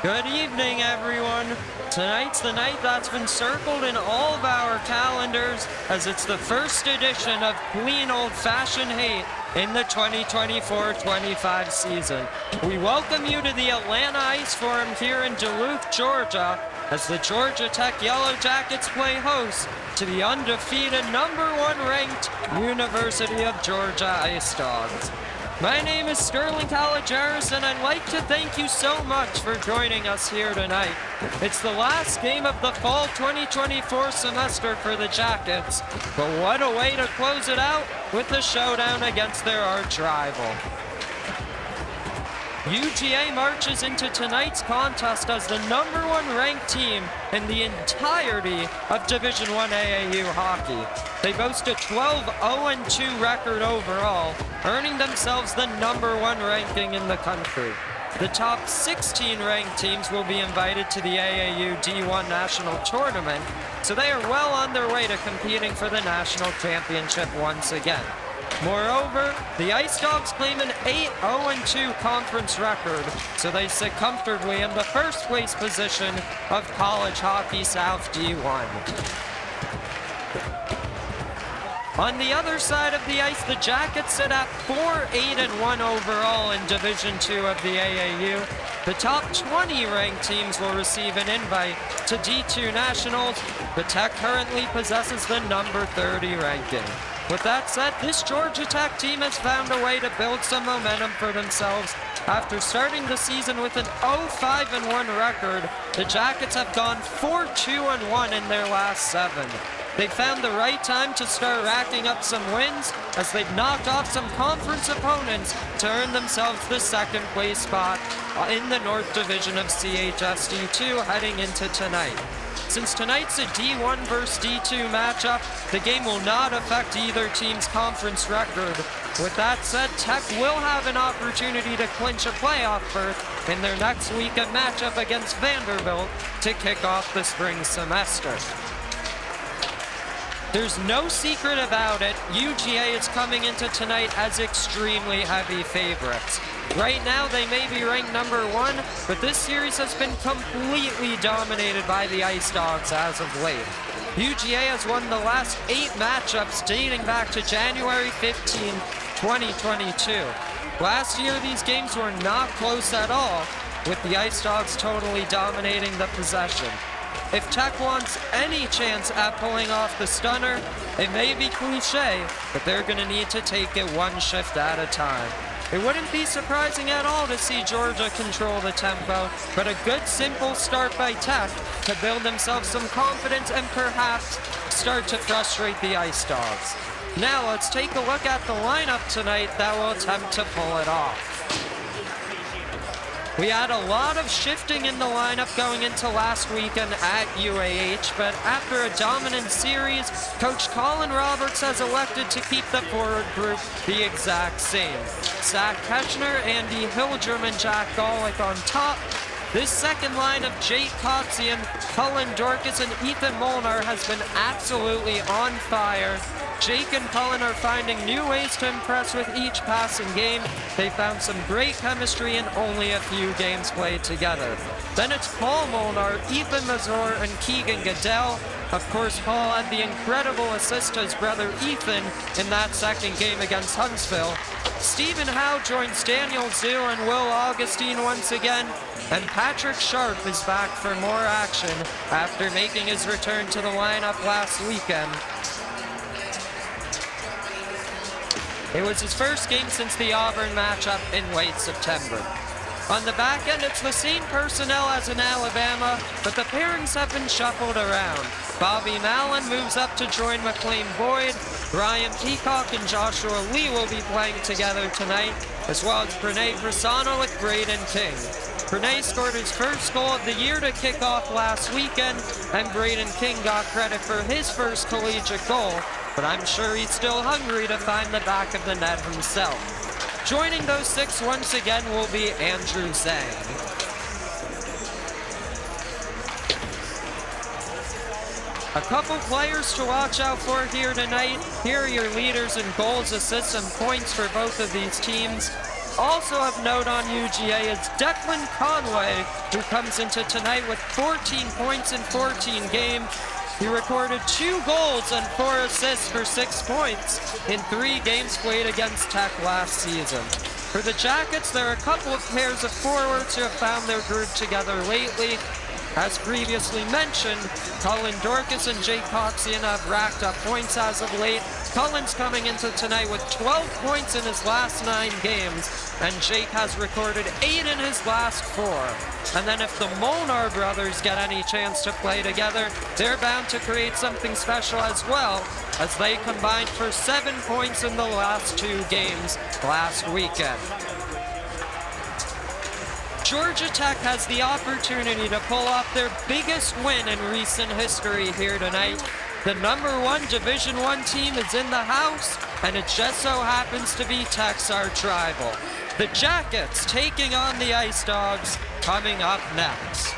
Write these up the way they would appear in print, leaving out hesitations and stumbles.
Good evening, everyone. Tonight's the night that's been circled in all of our calendars as it's the first edition of Clean Old-Fashioned Hate in the 2024-25 season. We welcome you to the Atlanta Ice Forum here in Duluth, Georgia, as the Georgia Tech Yellow Jackets play host to the undefeated #1 ranked University of Georgia Ice Dogs. My name is Sterling College-Harris, and I'd like to thank you so much for joining us here tonight. It's the last game of the fall 2024 semester for the Jackets, but what a way to close it out with the showdown against their arch rival. UGA marches into tonight's contest as the #1 ranked team in the entirety of Division I AAU hockey. They boast a 12-0-2 record overall, earning themselves the #1 ranking in the country. The top 16 ranked teams will be invited to the AAU D1 National Tournament, so they are well on their way to competing for the national championship once again. Moreover, the Ice Dogs claim an 8-0-2 conference record, so they sit comfortably in the first place position of College Hockey South D1. On the other side of the ice, the Jackets sit at 4-8-1 overall in Division II of the AAU. The top 20 ranked teams will receive an invite to D2 Nationals, but Tech currently possesses the #30 ranking. With that said, this Georgia Tech team has found a way to build some momentum for themselves. After starting the season with an 0-5-1 record, the Jackets have gone 4-2-1 in their last 7. They found the right time to start racking up some wins as they've knocked off some conference opponents to earn themselves the second place spot in the North Division of CHSD2 heading into tonight. Since tonight's a D1 versus D2 matchup, the game will not affect either team's conference record. With that said, Tech will have an opportunity to clinch a playoff berth in their next weekend matchup against Vanderbilt to kick off the spring semester. There's no secret about it, UGA is coming into tonight as extremely heavy favorites. Right now, they may be ranked #1, but this series has been completely dominated by the Ice Dogs as of late. UGA has won the last 8 matchups dating back to January 15, 2022. Last year, these games were not close at all, with the Ice Dogs totally dominating the possession. If Tech wants any chance at pulling off the stunner, it may be cliche, but they're going to need to take it one shift at a time. It wouldn't be surprising at all to see Georgia control the tempo, but a good simple start by Tech to build themselves some confidence and perhaps start to frustrate the Ice Dogs. Now let's take a look at the lineup tonight that will attempt to pull it off. We had a lot of shifting in the lineup going into last weekend at UAH, but after a dominant series, Coach Colin Roberts has elected to keep the forward group the exact same. Zach Ketchner, Andy Hildrum, and Jack Golick on top. This second line of Jake Kotzian, Cullen Dorcas, and Ethan Molnar has been absolutely on fire. Jake and Cullen are finding new ways to impress with each passing game. They found some great chemistry in only a few games played together. Then it's Paul Molnar, Ethan Mazur, and Keegan Goodell. Of course, Paul had the incredible assist to his brother Ethan in that second game against Huntsville. Stephen Howe joins Daniel Zhu and Will Augustine once again. And Patrick Sharp is back for more action after making his return to the lineup last weekend. It was his first game since the Auburn matchup in late September. On the back end, it's the same personnel as in Alabama, but the pairings have been shuffled around. Bobby Mallon moves up to join McLean Boyd. Ryan Peacock and Joshua Lee will be playing together tonight, as well as Pranay Prasanna with Braden King. Pranay scored his first goal of the year to kick off last weekend, and Braden King got credit for his first collegiate goal, but I'm sure he's still hungry to find the back of the net himself. Joining those 6 once again will be Andrew Zhang. A couple players to watch out for here tonight. Here are your leaders in goals, assists, and points for both of these teams. Also of note on UGA is Declan Conway, who comes into tonight with 14 points in 14 games. He recorded 2 goals and 4 assists for 6 points in 3 games played against Tech last season. For the Jackets, there are a couple of pairs of forwards who have found their groove together lately. As previously mentioned, Colin Dorcas and Jake Coxian have racked up points as of late. Colin's coming into tonight with 12 points in his last 9 games, and Jake has recorded 8 in his last 4. And then if the Molnar brothers get any chance to play together, they're bound to create something special as well, as they combined for 7 points in the last 2 games last weekend. Georgia Tech has the opportunity to pull off their biggest win in recent history here tonight. The #1 Division I team is in the house, and it just so happens to be Tech's arch-rival. The Jackets taking on the Ice Dogs, coming up next.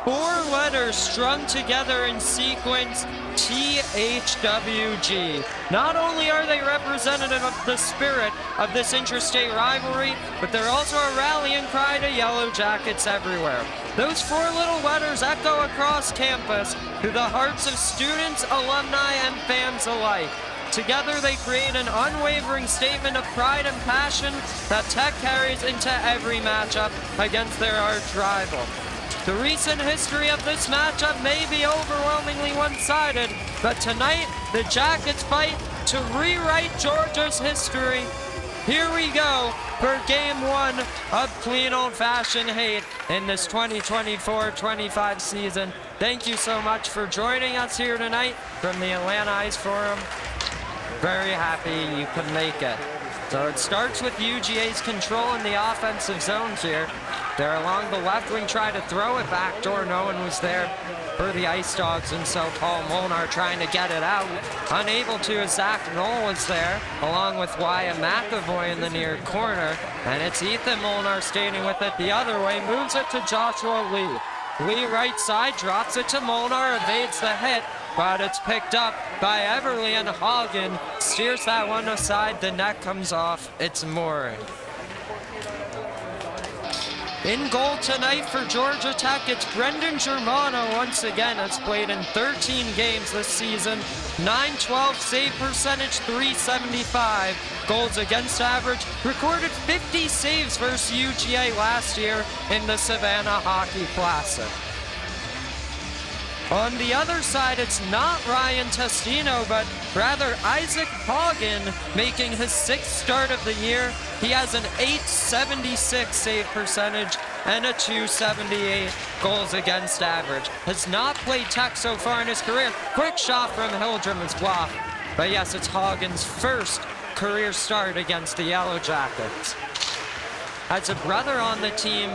Four letters strung together in sequence, THWG. Not only are they representative of the spirit of this interstate rivalry, but they're also a rallying cry to Yellow Jackets everywhere. Those four little letters echo across campus through the hearts of students, alumni, and fans alike. Together, they create an unwavering statement of pride and passion that Tech carries into every matchup against their arch rival. The recent history of this matchup may be overwhelmingly one-sided, but tonight, the Jackets fight to rewrite Georgia's history. Here we go for Game 1 of Clean Old-Fashioned Hate in this 2024-25 season. Thank you so much for joining us here tonight from the Atlanta Ice Forum. Very happy you could make it. So it starts with UGA's control in the offensive zone here. They're along the left wing, trying to throw it backdoor. No one was there for the Ice Dogs, and so Paul Molnar trying to get it out. Unable to as Zach Knoll was there, along with Wyatt McAvoy in the near corner. And it's Ethan Molnar standing with it the other way, moves it to Joshua Lee. Lee right side, drops it to Molnar, evades the hit, but it's picked up by Everly, and Hagen steers that one aside. The net comes off. It's Mooring. In goal tonight for Georgia Tech, it's Brendan Germano once again. Has played in 13 games this season. 912 save percentage, 375 goals against average. Recorded 50 saves versus UGA last year in the Savannah Hockey Classic. On the other side, it's not Ryan Testino, but rather Isaac Hagen making his 6th start of the year. He has an 876 save percentage and a 278 goals against average. Has not played Tech so far in his career. Quick shot from Hildrum is blocked. But yes, it's Hagen's first career start against the Yellow Jackets. Has a brother on the team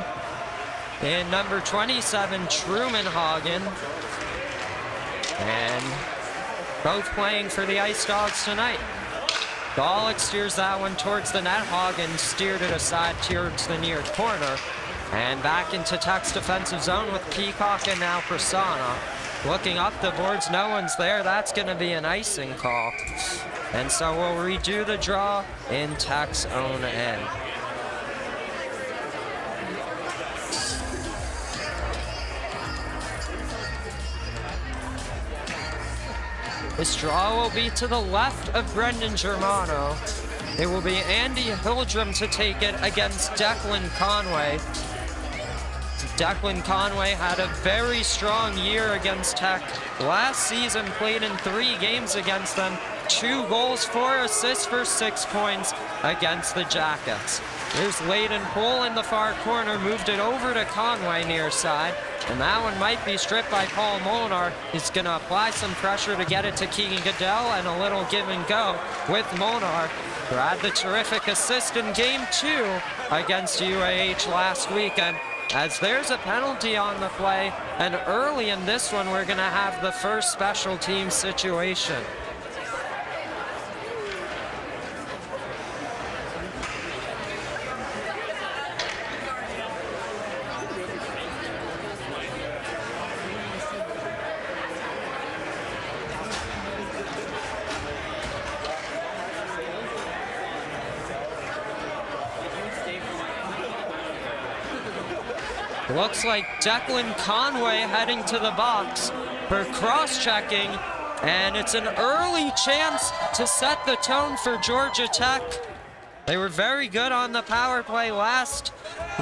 in number 27, Truman Hagen. And both playing for the Ice Dogs tonight. Golick steers that one towards the net. Hagen steered it aside towards the near corner. And back into Tech's defensive zone with Peacock and now Prasanna. Looking up the boards, no one's there. That's going to be an icing call. And so we'll redo the draw in Tech's own end. This draw will be to the left of Brendan Germano. It will be Andy Hildrum to take it against Declan Conway. Declan Conway had a very strong year against Tech. Last season played in 3 games against them. 2 goals, 4 assists for 6 points against the Jackets. There's Layden Poole in the far corner, moved it over to Conway near side. And that one might be stripped by Paul Molnar. He's going to apply some pressure to get it to Keegan Goodell, and a little give and go with Molnar, who had the terrific assist in Game 2 against UAH last weekend. As there's a penalty on the play, and early in this one, we're going to have the first special team situation. Looks like Declan Conway heading to the box for cross-checking, and it's an early chance to set the tone for Georgia Tech. They were very good on the power play last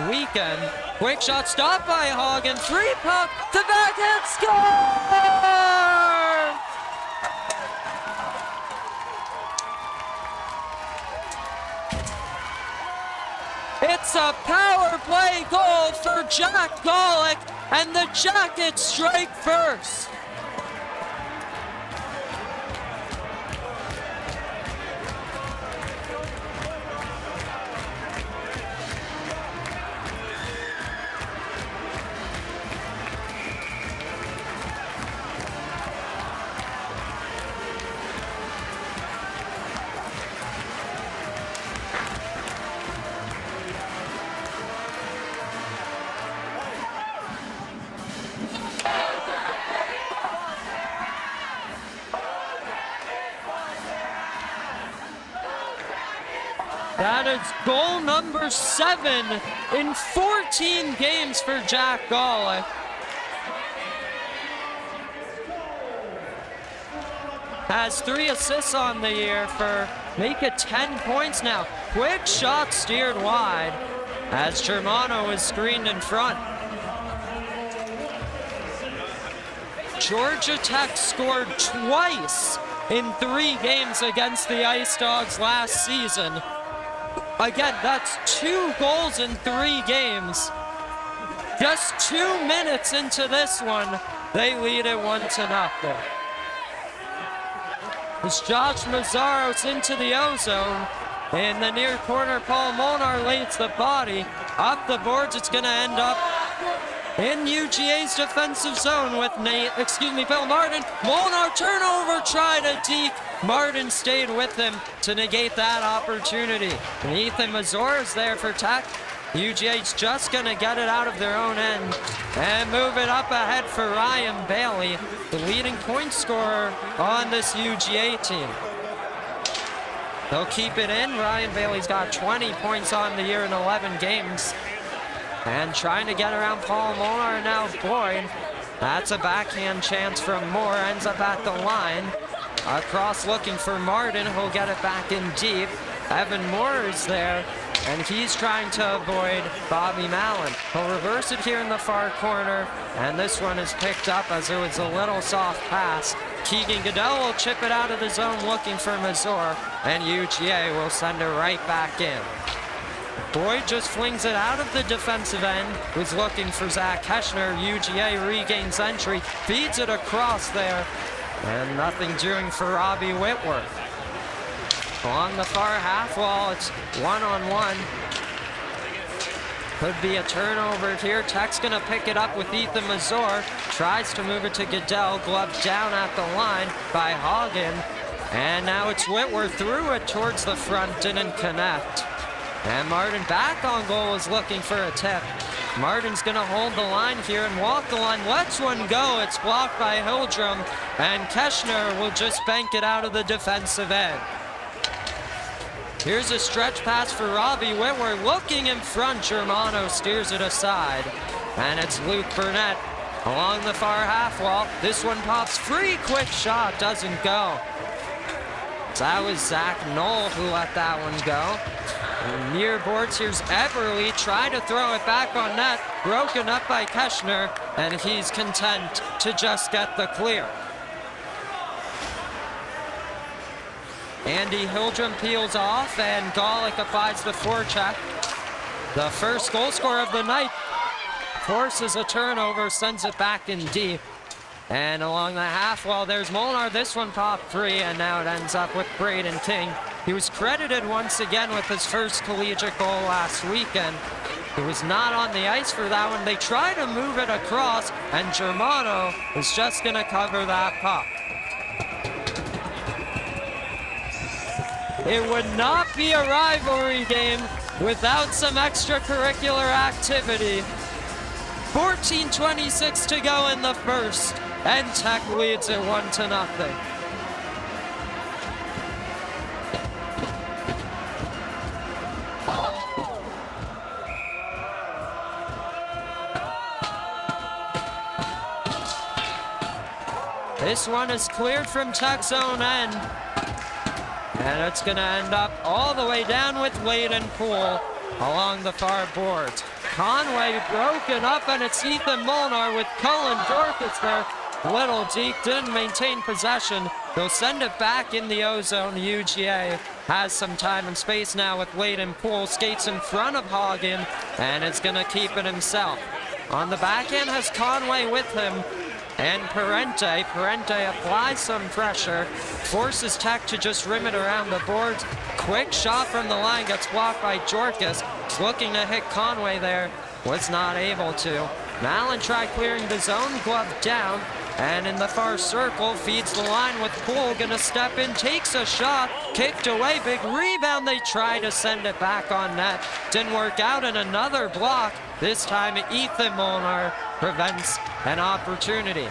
weekend. Quick shot stopped by Hagen, 3-puck, the backhand score! It's a power play goal for Jack Golick, and the Jackets strike first. That is goal number 7 in 14 games for Jack Golick. Has 3 assists on the year for make it 10 points now. Quick shot steered wide as Germano is screened in front. Georgia Tech scored twice in 3 games against the Ice Dogs last season. Again, that's 2 goals in 3 games. Just 2 minutes into this one, they lead it 1-0. As Josh Mazzaros into the O-zone. In the near corner, Paul Molnar lays the body. Off the boards, it's gonna end up in UGA's defensive zone with Bill Martin. Molnar turnover, tried to deke. Martin stayed with him to negate that opportunity. And Ethan Mazzaros there for Tech. UGA's just gonna get it out of their own end and move it up ahead for Ryan Bailey, the leading point scorer on this UGA team. They'll keep it in. Ryan Bailey's got 20 points on the year in 11 games. And trying to get around Paul Molnar now, Boyd. That's a backhand chance from Moore, ends up at the line. Across looking for Martin, who'll get it back in deep. Evan Moore is there, and he's trying to avoid Bobby Mallon. He'll reverse it here in the far corner, and this one is picked up as it was a little soft pass. Keegan Goodell will chip it out of the zone looking for Mazur, and UGA will send it right back in. Boyd just flings it out of the defensive end, was looking for Zach Heschner. UGA regains entry, feeds it across there, and nothing doing for Robbie Whitworth. Along the far half wall, it's 1-on-1. Could be a turnover here. Tech's gonna pick it up with Ethan Mazur. Tries to move it to Goodell, gloved down at the line by Hagen. And now it's Whitworth, threw it towards the front, didn't connect. And Martin back on goal is looking for a tip. Martin's gonna hold the line here and walk the line, lets one go. It's blocked by Hildrum, and Keschner will just bank it out of the defensive end. Here's a stretch pass for Robbie Whitworth, looking in front. Germano steers it aside, and it's Luke Burnett along the far half wall. This one pops free, quick shot, doesn't go. So that was Zach Knoll who let that one go. Near boards, here's Eberly, trying to throw it back on net, broken up by Keschner, and he's content to just get the clear. Andy Hildrum peels off, and Golick applies the forecheck. The first goal scorer of the night forces a turnover, sends it back in deep. And along the half wall, there's Molnar. This one popped free, and now it ends up with Braden King. He was credited once again with his first collegiate goal last weekend. He was not on the ice for that one. They try to move it across, and Germano is just going to cover that puck. It would not be a rivalry game without some extracurricular activity. 14:26 to go in the first, and Tech leads it 1-0. This one is cleared from Tech's own end. And it's going to end up all the way down with Layden Poole along the far boards. Conway broken up, and it's Ethan Molnar with Cullen Dorcas there. Little Deke didn't maintain possession. They'll send it back in the O-zone. UGA has some time and space now with Layden Poole. Skates in front of Hagen, and it's going to keep it himself. On the backhand has Conway with him. And Parente applies some pressure, forces Tech to just rim it around the boards. Quick shot from the line, gets blocked by Jorkus. He's looking to hit Conway there, was not able to. Mallon tried clearing the zone, glove down, and in the far circle, feeds the line with Poole, gonna step in, takes a shot, kicked away, big rebound. They try to send it back on net. Didn't work out, and another block. This time Ethan Molnar prevents an opportunity.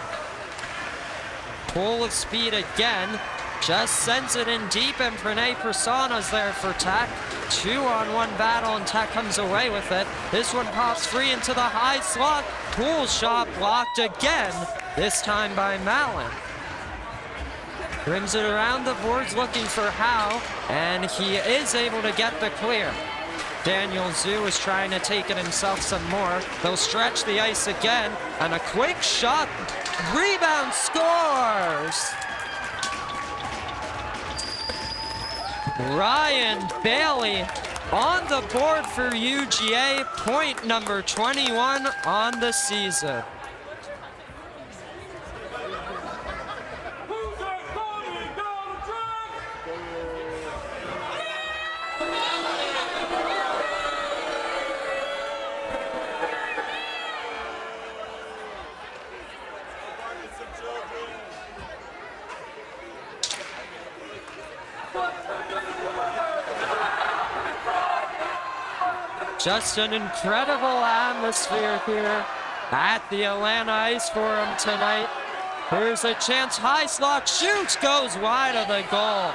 Poole with speed again, just sends it in deep, and Pranay Prasanna's there for Tech. 2-on-1 battle, and Tech comes away with it. This one pops free into the high slot. Poole shot blocked again, this time by Mallon. Brings it around the boards looking for Howe, and he is able to get the clear. Daniel Zhu is trying to take it himself some more. They'll stretch the ice again, and a quick shot. Rebound, scores! Ryan Bailey on the board for UGA, point number 21 on the season. Just an incredible atmosphere here at the Atlanta Ice Forum tonight. Here's a chance, high slot, shoots, goes wide of the goal.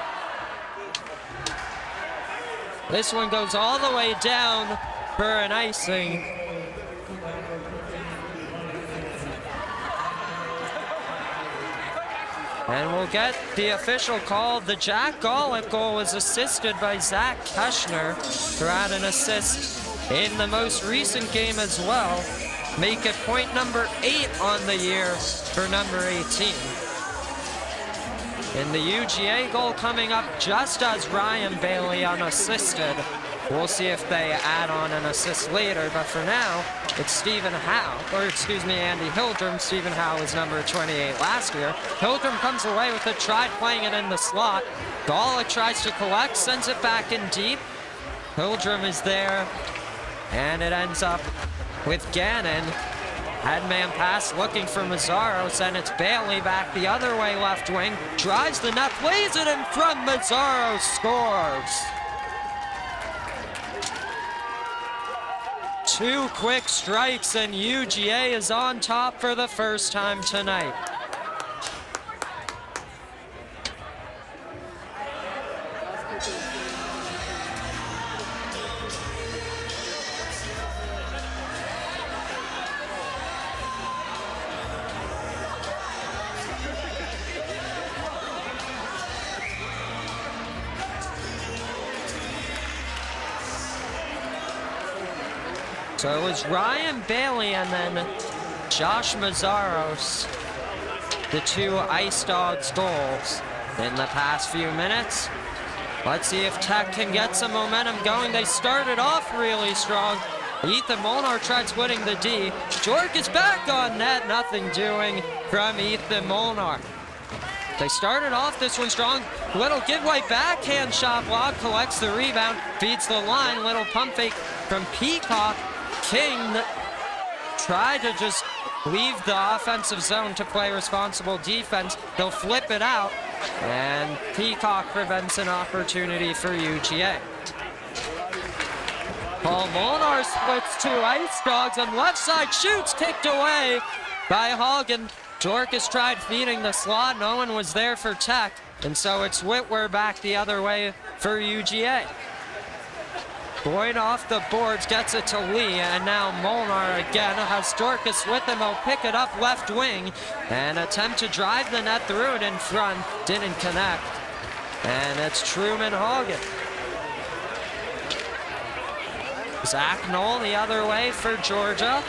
This one goes all the way down for an icing. And we'll get the official call. The Jack Gollick goal was assisted by Zach Keschner, who had an assist in the most recent game as well. Make it point number 8 on the year for number 18. And the UGA goal coming up just as Ryan Bailey unassisted. We'll see if they add on an assist later, but for now, it's Stephen Howe, or excuse me, Andy Hildrum. Stephen Howe was number 28 last year. Hildrum comes away with it, tried playing it in the slot. Gollick tries to collect, sends it back in deep. Hildrum is there, and it ends up with Gannon. Headman pass looking for Mazzaros, and it's Bailey back the other way, left wing. Drives the net, plays it in front, Mazzaros scores. 2 quick strikes, and UGA is on top for the first time tonight. So it was Ryan Bailey and then Josh Mazzaros, the 2 Ice Dogs goals in the past few minutes. Let's see if Tech can get some momentum going. They started off really strong. Ethan Molnar tried splitting the D. Jork is back on net, nothing doing from Ethan Molnar. They started off this one strong. Little giveaway backhand shot block, collects the rebound, feeds the line. Little pump fake from Peacock. King tried to just leave the offensive zone to play responsible defense. They'll flip it out, and Peacock prevents an opportunity for UGA. Paul Molnar splits 2 Ice Dogs, and left side shoots, kicked away by Hagen. Dorcas tried feeding the slot. No one was there for Tech, and so it's Whitwer back the other way for UGA. Boyd off the boards, gets it to Lee, and now Molnar again has Dorcas with him. He'll pick it up left wing and attempt to drive the net through it in front. Didn't connect. And it's Truman Hagen. Zach Knoll the other way for Georgia.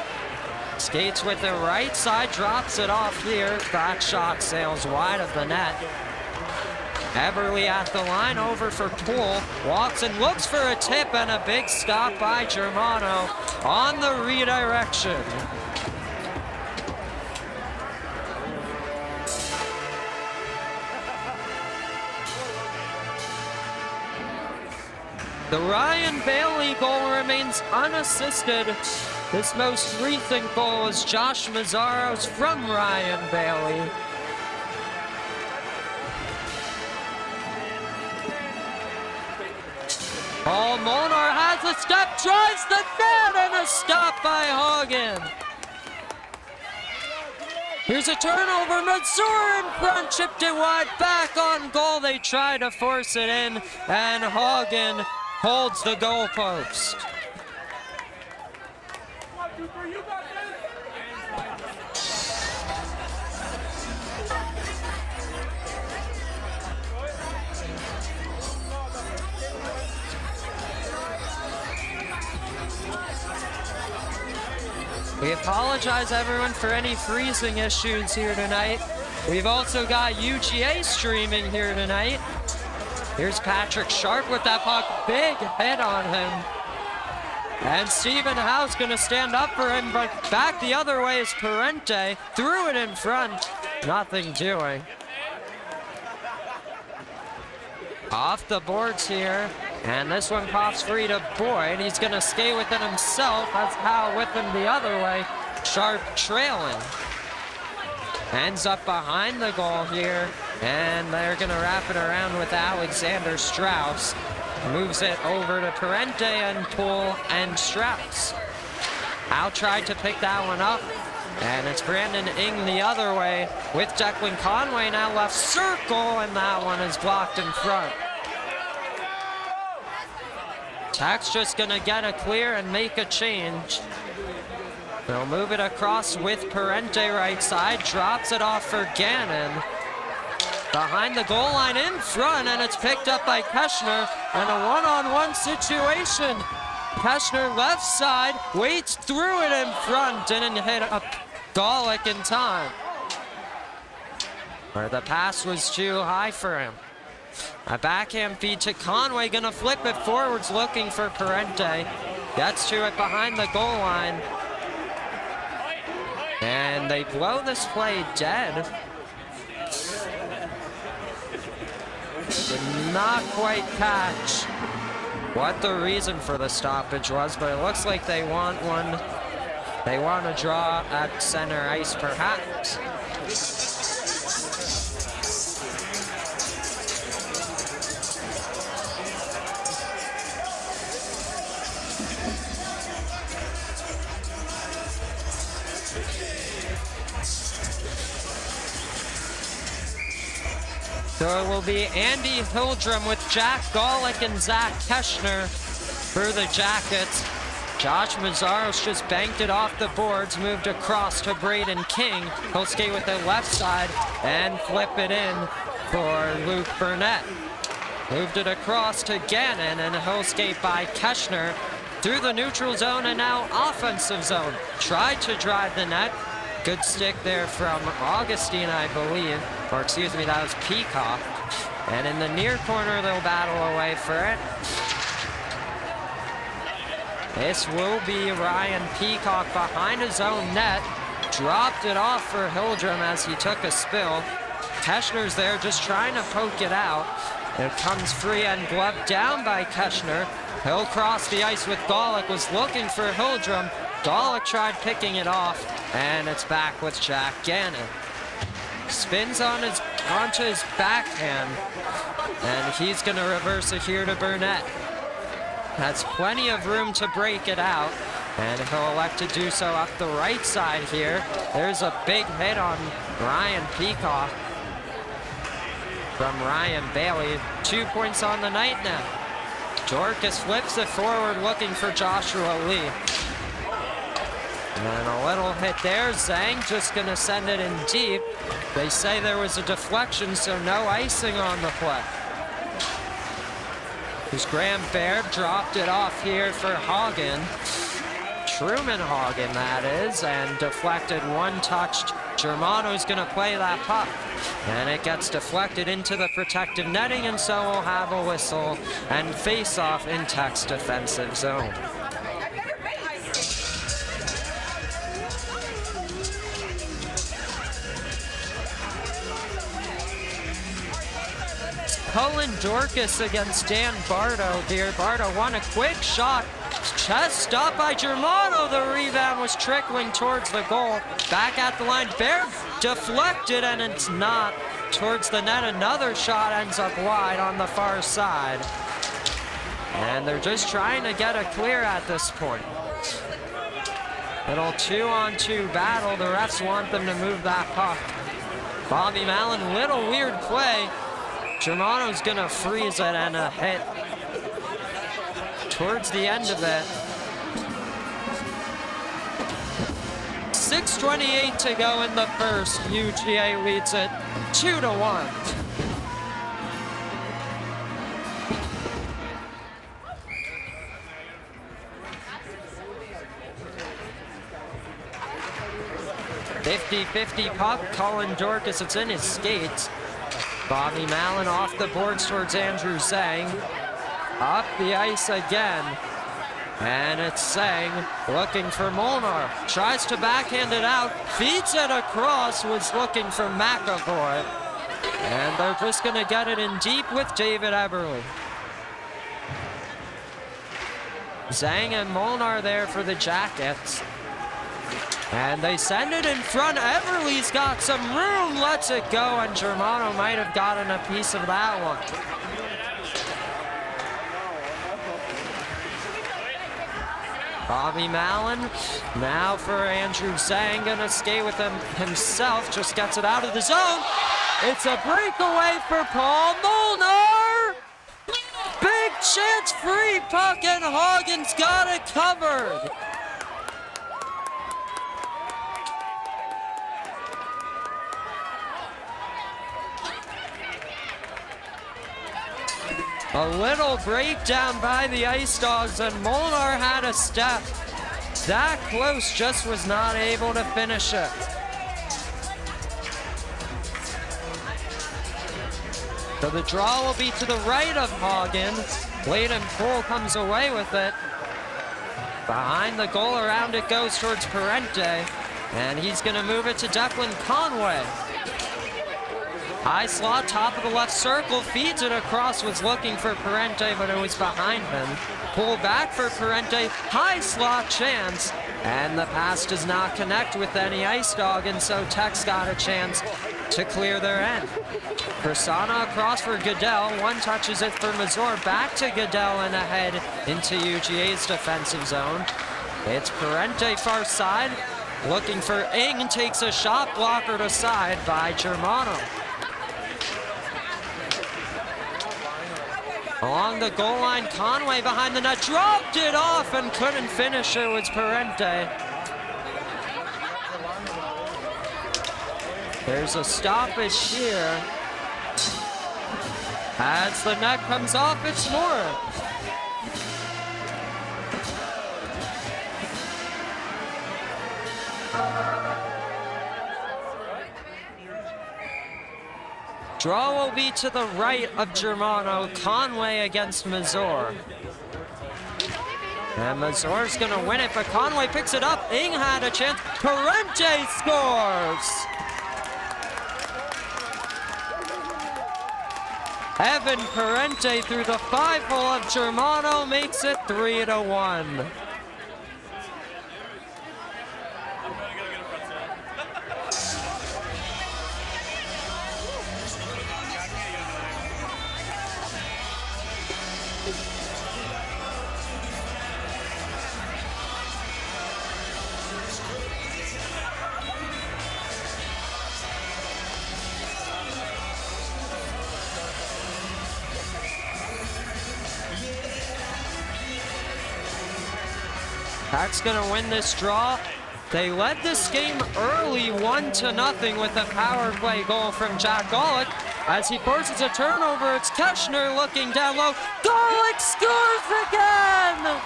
Skates with the right side, drops it off here. Back shot sails wide of the net. Everly at the line, over for Poole. Walks and looks for a tip, and a big stop by Germano on the redirection. The Ryan Bailey goal remains unassisted. This most recent goal is Josh Mazzaros from Ryan Bailey. Paul Molnar has a step, drives the net, and a stop by Hagen. Here's a turnover, Mazur in front, chipped it wide, back on goal. They try to force it in, and Hagen holds the goalpost. We apologize, everyone, for any freezing issues here tonight. We've also got UGA streaming here tonight. Here's Patrick Sharp with that puck. Big hit on him. And Stephen Howe's going to stand up for him, but back the other way is Parente. Threw it in front. Nothing doing. Off the boards here. And this one pops free to Boyd. He's going to skate with it himself. That's Howe with him the other way. Sharp trailing. Ends up behind the goal here. And they're going to wrap it around with Alexander Strauss. Moves it over to Parente and Poole and Strauss. Howe tried to pick that one up. And it's Brandon Ing the other way with Declan Conway now left circle. And that one is blocked in front. Tech's just gonna get a clear and make a change. They'll move it across with Parente right side, drops it off for Gannon. Behind the goal line in front, and it's picked up by Keschner, and a one-on-one situation. Keschner left side, waits through it in front, didn't hit up Golick in time. Or the pass was too high for him. A backhand feed to Conway, gonna flip it forwards, looking for Parente. Gets to it behind the goal line. And they blow this play dead. Did not quite catch what the reason for the stoppage was, but it looks like they want one. They want to draw at center ice, perhaps. So it will be Andy Hildrum with Jack Golick and Zach Keschner for the Jackets. Josh Mazzaros just banked it off the boards, moved across to Braden King. He'll skate with the left side and flip it in for Luke Burnett. Moved it across to Gannon, and he'll skate by Keschner through the neutral zone and now offensive zone. Tried to drive the net. Good stick there from Augustine, I believe. Or excuse me, that was Peacock. And in the near corner, they'll battle away for it. This will be Ryan Peacock behind his own net. Dropped it off for Hildrum as he took a spill. Keschner's there just trying to poke it out. It comes free and gloved down by Keschner. He'll cross the ice with Golick, was looking for Hildrum. Golick tried picking it off, and it's back with Jack Gannon. Spins on onto his backhand, and he's gonna reverse it here to Burnett. Has plenty of room to break it out, and he'll elect to do so up the right side here. There's a big hit on Ryan Peacock from Ryan Bailey. 2 points on the night now. Dorcas flips it forward looking for Joshua Lee. And a little hit there. Zhang just gonna send it in deep. They say there was a deflection, so no icing on the play. There's Graham Baird, dropped it off here for Hagen. Truman Hagen, that is, and deflected, one-touched. Germano's gonna play that puck. And it gets deflected into the protective netting, and so we'll have a whistle and face-off in Tech's defensive zone. Cullen Dorcas against Dan Bardo here. Bardo won a quick shot. Chest stopped by Germano. The rebound was trickling towards the goal. Back at the line. Baird deflected, and it's not towards the net. Another shot ends up wide on the far side. And they're just trying to get a clear at this point. Little 2-on-2 battle. The refs want them to move that puck. Bobby Mallon, little weird play. Germano's gonna freeze it, and a hit towards the end of it. 6:28 to go in the first. UGA leads it 2-1. .50-50 puck. Colin Dorcas, it's in his skates. Bobby Mallon off the boards towards Andrew Zhang. Up the ice again. And it's Zhang looking for Molnar. Tries to backhand it out. Feeds it across. Was looking for McAvoy. And they're just going to get it in deep with David Eberle. Zhang and Molnar there for the Jackets. And they send it in front. Everly's got some room, lets it go, and Germano might have gotten a piece of that one. Bobby Mallon, now for Andrew Zhang, gonna skate with him himself, just gets it out of the zone. It's a breakaway for Paul Molnar. Big chance, free puck, and Hagen's got it covered. A little breakdown by the Ice Dogs, and Molnar had a step. That close, just was not able to finish it. So the draw will be to the right of Hagen. Bladen Poole comes away with it. Behind the goal, around it goes towards Parente. And he's going to move it to Declan Conway. High slot, top of the left circle, feeds it across, was looking for Parente, but it was behind him. Pull back for Parente, high slot chance, and the pass does not connect with any Ice Dog, and so Tech's got a chance to clear their end. Persona across for Goodell, one touches it for Mazur, back to Goodell and ahead into UGA's defensive zone. It's Parente far side, looking for Ing, takes a shot, blockered aside by Germano. Along the goal line, Conway behind the net, dropped it off and couldn't finish it, was Parente. There's a stoppage here. As the net comes off, it's Moore. Draw will be to the right of Germano. Conway against Mazur. And Mazur's gonna win it, but Conway picks it up. Ing had a chance. Parente scores! Evan Parente through the 5-hole of Germano makes it 3-1. Tech's gonna win this draw. They led this game early 1-0 with a power play goal from Jack Golick. As he forces a turnover, it's Keschner looking down low. Golick scores again!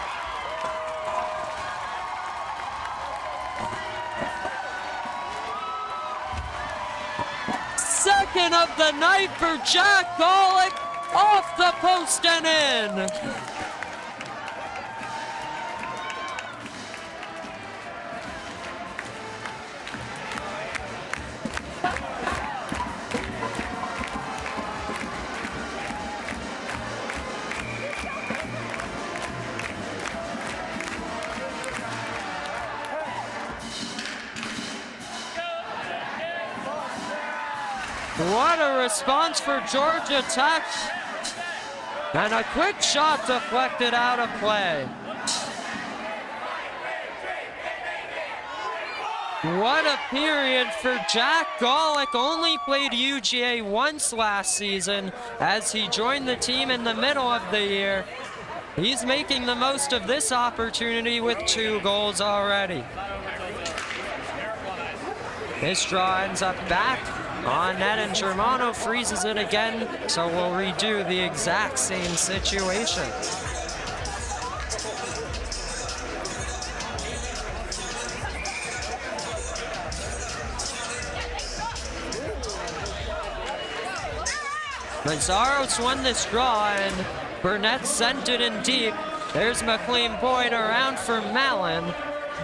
Second of the night for Jack Golick, off the post and in. What a response for Georgia Tech. And a quick shot deflected out of play. What a period for Jack Golick. Only played UGA once last season as he joined the team in the middle of the year. He's making the most of this opportunity with 2 goals already. This draw ends up back on net, and Germano freezes it again, so we'll redo the exact same situation. Mazzaros won this draw, and Burnett sent it in deep. There's McLean Boyd around for Mallon,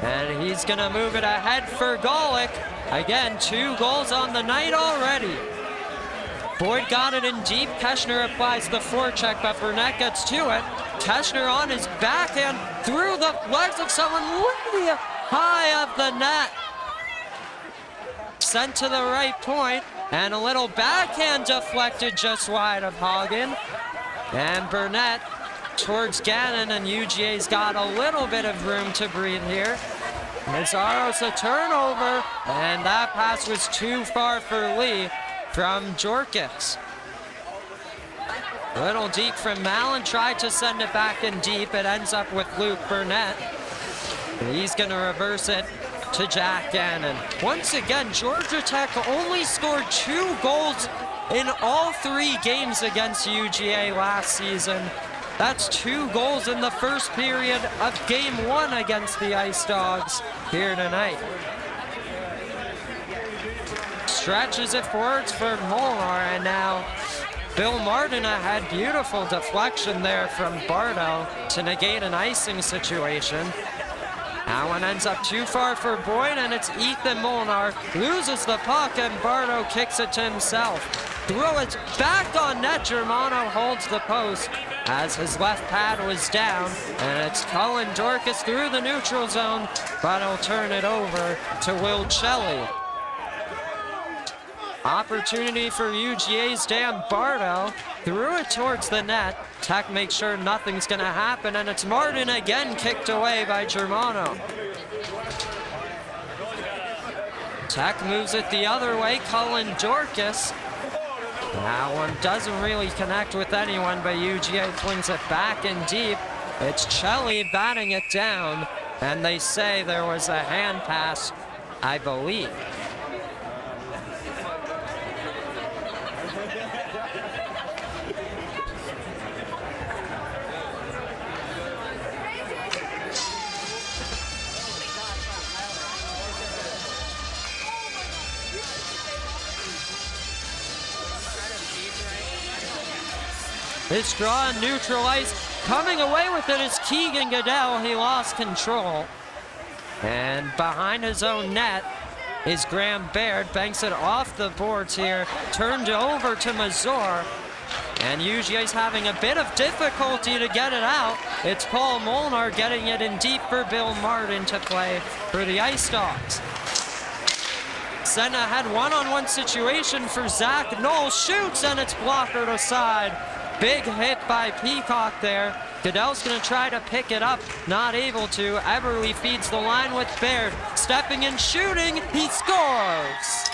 and he's gonna move it ahead for Golick. Again, 2 goals on the night already. Boyd got it in deep. Keschner applies the forecheck, but Burnett gets to it. Keschner on his backhand through the legs of someone way high of the net. Sent to the right point, and a little backhand deflected just wide of Hagen. And Burnett towards Gannon, and UGA's got a little bit of room to breathe here. Mazzaros a turnover, and that pass was too far for Lee from Jorkis. A little deep from Mallon, tried to send it back in deep. It ends up with Luke Burnett. He's gonna reverse it to Jack Gannon. Once again, Georgia Tech only scored 2 goals in all 3 games against UGA last season. That's 2 goals in the first period of game 1 against the Ice Dogs here tonight. Stretches it forwards for Molnar, and now Bill Martin ahead. Beautiful deflection there from Bardo to negate an icing situation. That one ends up too far for Boyd, and it's Ethan Molnar. Loses the puck, and Bardo kicks it to himself. Throw it back on net. Germano holds the post as his left pad was down, and it's Cullen Dorcas through the neutral zone, but he'll turn it over to Will Shelley. Opportunity for UGA's Dan Bardo. Threw it towards the net. Tech makes sure nothing's gonna happen, and it's Martin again, kicked away by Germano. Tech moves it the other way. Cullen Dorcas. That one doesn't really connect with anyone, but UGA flings it back in deep. It's Shelley batting it down, and they say there was a hand pass, I believe. This draw on neutral ice, coming away with it is Keegan Goodell. He lost control. And behind his own net is Graham Baird. Banks it off the boards here. Turned over to Mazur. And UGA's having a bit of difficulty to get it out. It's Paul Molnar getting it in deep for Bill Martin to play for the Ice Dogs. Sent ahead one-on-one situation for Zach Knoll. Shoots, and it's blockered aside. Big hit by Peacock there. Goodell's gonna try to pick it up, not able to. Everly feeds the line with Baird. Stepping and shooting, he scores!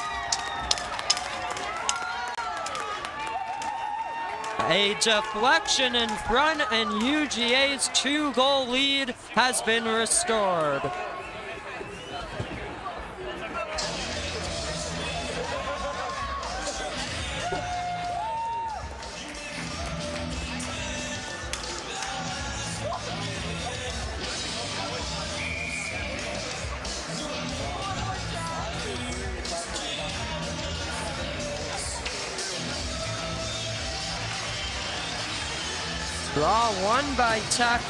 A deflection in front, and UGA's 2-goal lead has been restored. Draw one by Tech.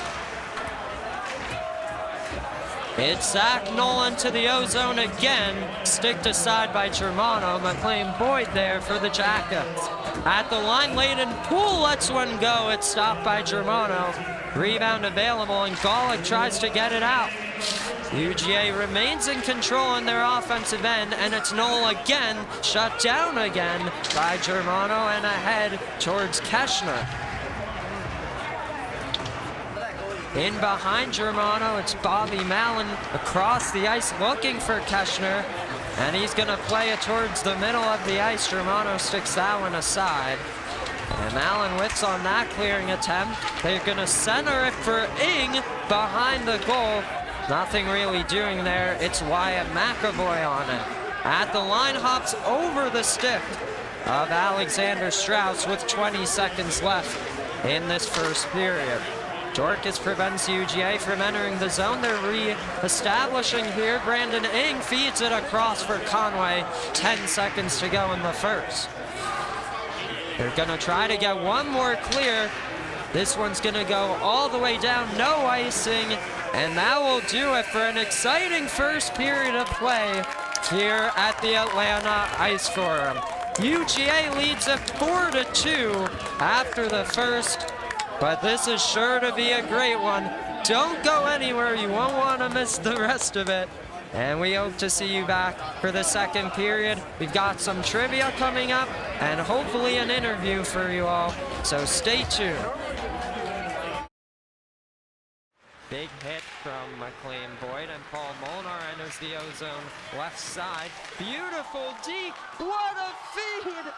It's Zach Nolan to the O-zone again. Sticked aside by Germano. McLean Boyd there for the Jackets. At the line, Layden Poole lets one go. It's stopped by Germano. Rebound available, and Golick tries to get it out. UGA remains in control in their offensive end, and it's Noel again, shut down again by Germano, and ahead towards Keschner. In behind Germano, it's Bobby Mallon across the ice looking for Keschner, and he's gonna play it towards the middle of the ice. Germano sticks that one aside. And Allen Wicks on that clearing attempt. They're going to center it for Ing behind the goal. Nothing really doing there. It's Wyatt McAvoy on it. At the line, hops over the stick of Alexander Strauss with 20 seconds left in this first period. Dorcas prevents UGA from entering the zone. They're re-establishing here. Brandon Ing feeds it across for Conway. 10 seconds to go in the first. They're gonna try to get one more clear. This one's gonna go all the way down, no icing, and that will do it for an exciting first period of play here at the Atlanta Ice Forum. UGA leads it 4-2 after the first, but this is sure to be a great one. Don't go anywhere, you won't want to miss the rest of it. And we hope to see you back for the second period. We've got some trivia coming up and hopefully an interview for you all, so stay tuned. Big hit from McLean Boyd, and Paul Molnar enters the O-zone left side. Beautiful D, what a feed!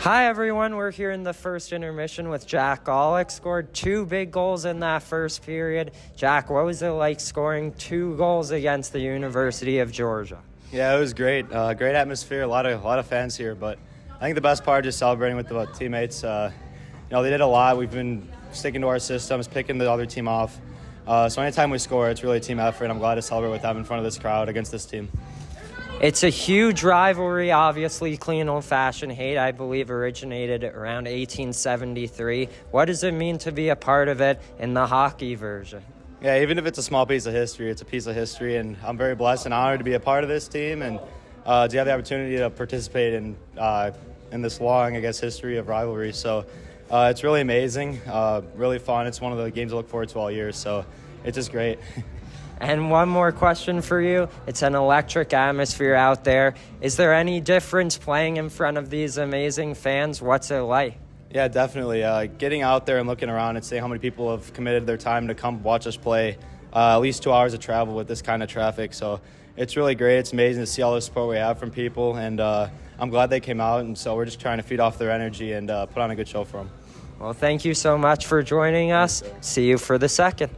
Hi everyone, we're here in the first intermission with Jack Golick. Scored 2 big goals in that first period. Jack, what was it like scoring 2 goals against the University of Georgia? Yeah, it was great. Great atmosphere, a lot of fans here. But I think the best part is just celebrating with the teammates. They did a lot. We've been sticking to our systems, picking the other team off. So anytime we score, it's really a team effort. I'm glad to celebrate with them in front of this crowd against this team. It's a huge rivalry, obviously. Clean old-fashioned hate, I believe, originated around 1873. What does it mean to be a part of it in the hockey version? Yeah, even if it's a small piece of history, it's a piece of history, and I'm very blessed and honored to be a part of this team and to have the opportunity to participate in this long, history of rivalry. So it's really amazing, really fun. It's one of the games I look forward to all year, so it's just great. And one more question for you. It's an electric atmosphere out there. Is there any difference playing in front of these amazing fans? What's it like? Yeah, definitely. Getting out there and looking around and seeing how many people have committed their time to come watch us play. At least 2 hours of travel with this kind of traffic. So it's really great. It's amazing to see all the support we have from people. And I'm glad they came out. And so we're just trying to feed off their energy and put on a good show for them. Well, thank you so much for joining us. See you for the second.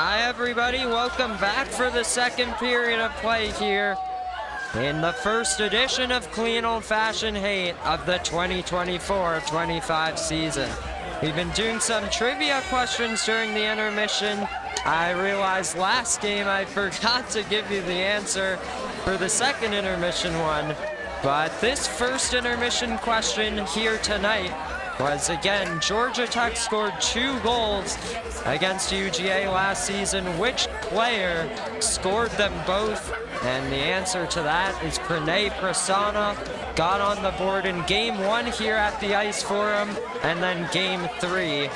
Hi everybody, welcome back for the second period of play here in the first edition of Clean Old Fashioned Hate of the 2024-25 season. We've been doing some trivia questions during the intermission. I realized last game I forgot to give you the answer for the second intermission one, but this first intermission question here tonight was, again, Georgia Tech scored 2 goals against UGA last season. Which player scored them both? And the answer to that is Pranay Prasanna. Got on the board in Game 1 here at the Ice Forum, and then Game 3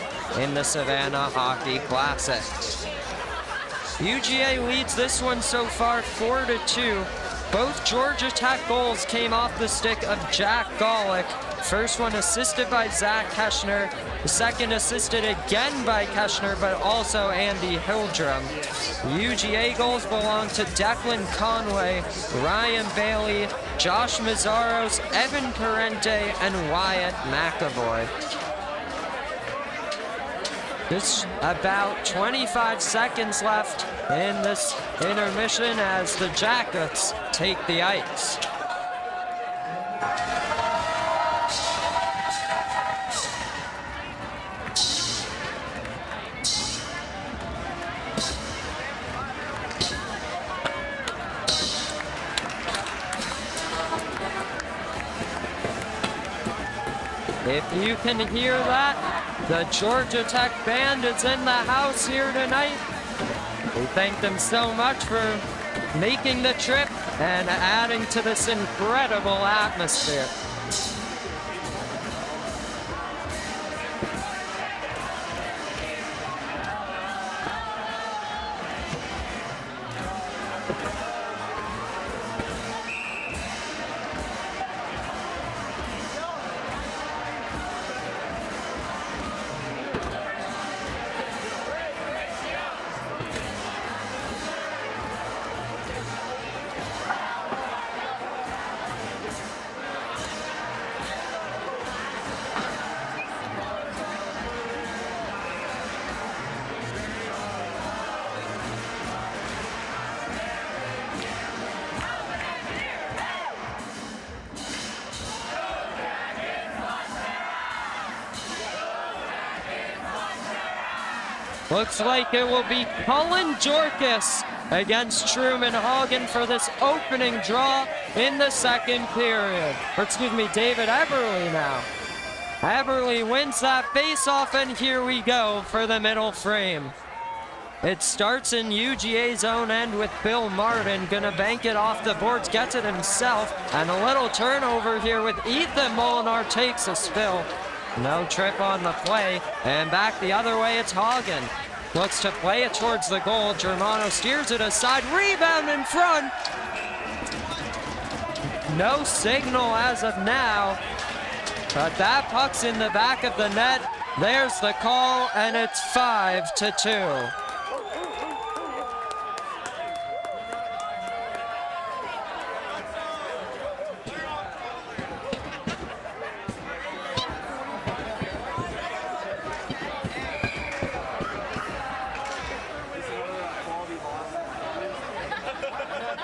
in the Savannah Hockey Classic. UGA leads this one so far 4-2. Both Georgia Tech goals came off the stick of Jack Golick. First one assisted by Zach Keschner. The second assisted again by Keschner, but also Andy Hildrum. UGA goals belong to Declan Conway, Ryan Bailey, Josh Mazzaros, Evan Parente, and Wyatt McAvoy. Just about 25 seconds left in this intermission as the Jackets take the ice. If you can hear that, the Georgia Tech band is in the house here tonight. We thank them so much for making the trip and adding to this incredible atmosphere. Looks like it will be Cullen Jorkis against Truman Hagen for this opening draw in the second period. Or excuse me, David Eberly now. Eberly wins that face-off, and here we go for the middle frame. It starts in UGA's own end with Bill Martin, gonna bank it off the boards, gets it himself, and a little turnover here with Ethan Molinar takes a spill. No trip on the play, and back the other way, it's Hagen. Looks to play it towards the goal. Germano steers it aside, rebound in front. No signal as of now, but that puck's in the back of the net. There's the call, and it's 5-2.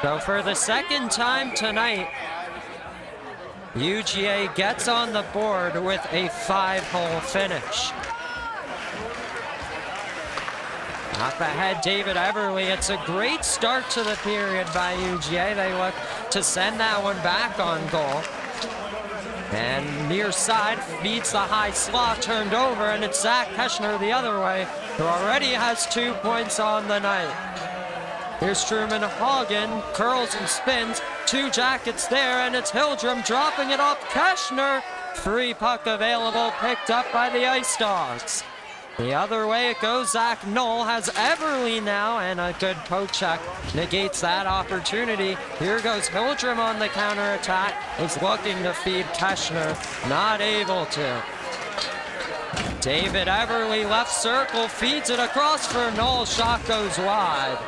So for the second time tonight, UGA gets on the board with a 5-hole finish. Up ahead, David Eberly. It's a great start to the period by UGA. They look to send that one back on goal. And near side feeds the high slot, turned over, and it's Zach Keschner the other way, who already has 2 points on the night. Here's Truman Hagen, curls and spins, 2 Jackets there, and it's Hildrum dropping it off Keschner. Free puck available, picked up by the Ice Dogs. The other way it goes, Zach Knoll has Eberly now, and a good poke check negates that opportunity. Here goes Hildrum on the counterattack, is looking to feed Keschner, not able to. David Eberly, left circle, feeds it across for Knoll, shot goes wide.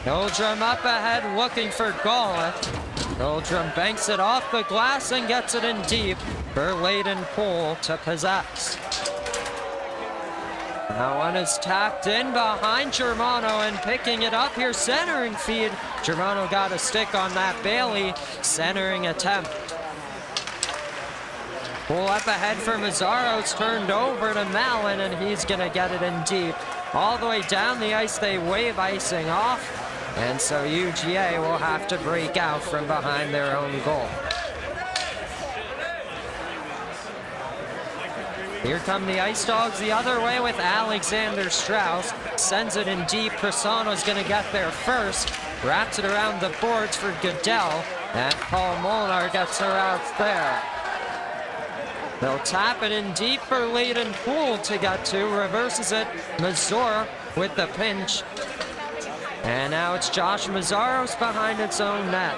Hildrum up ahead, looking for Golick. Hildrum banks it off the glass and gets it in deep for Layden Poole to possess. That one is tapped in behind Germano and picking it up here, centering feed. Germano got a stick on that Bailey centering attempt. Pull up ahead for Mazzaro's turned over to Mallon, and he's going to get it in deep. All the way down the ice, they wave icing off, and so UGA will have to break out from behind their own goal. Here come the Ice Dogs the other way with Alexander Strauss. Sends it in deep. Persano's going to get there first. Wraps it around the boards for Goodell, and Paul Molnar gets her out there. They'll tap it in deep for Leighton Poole to get to. Reverses it. Mazzora with the pinch. And now it's Josh Mazzaros behind its own net.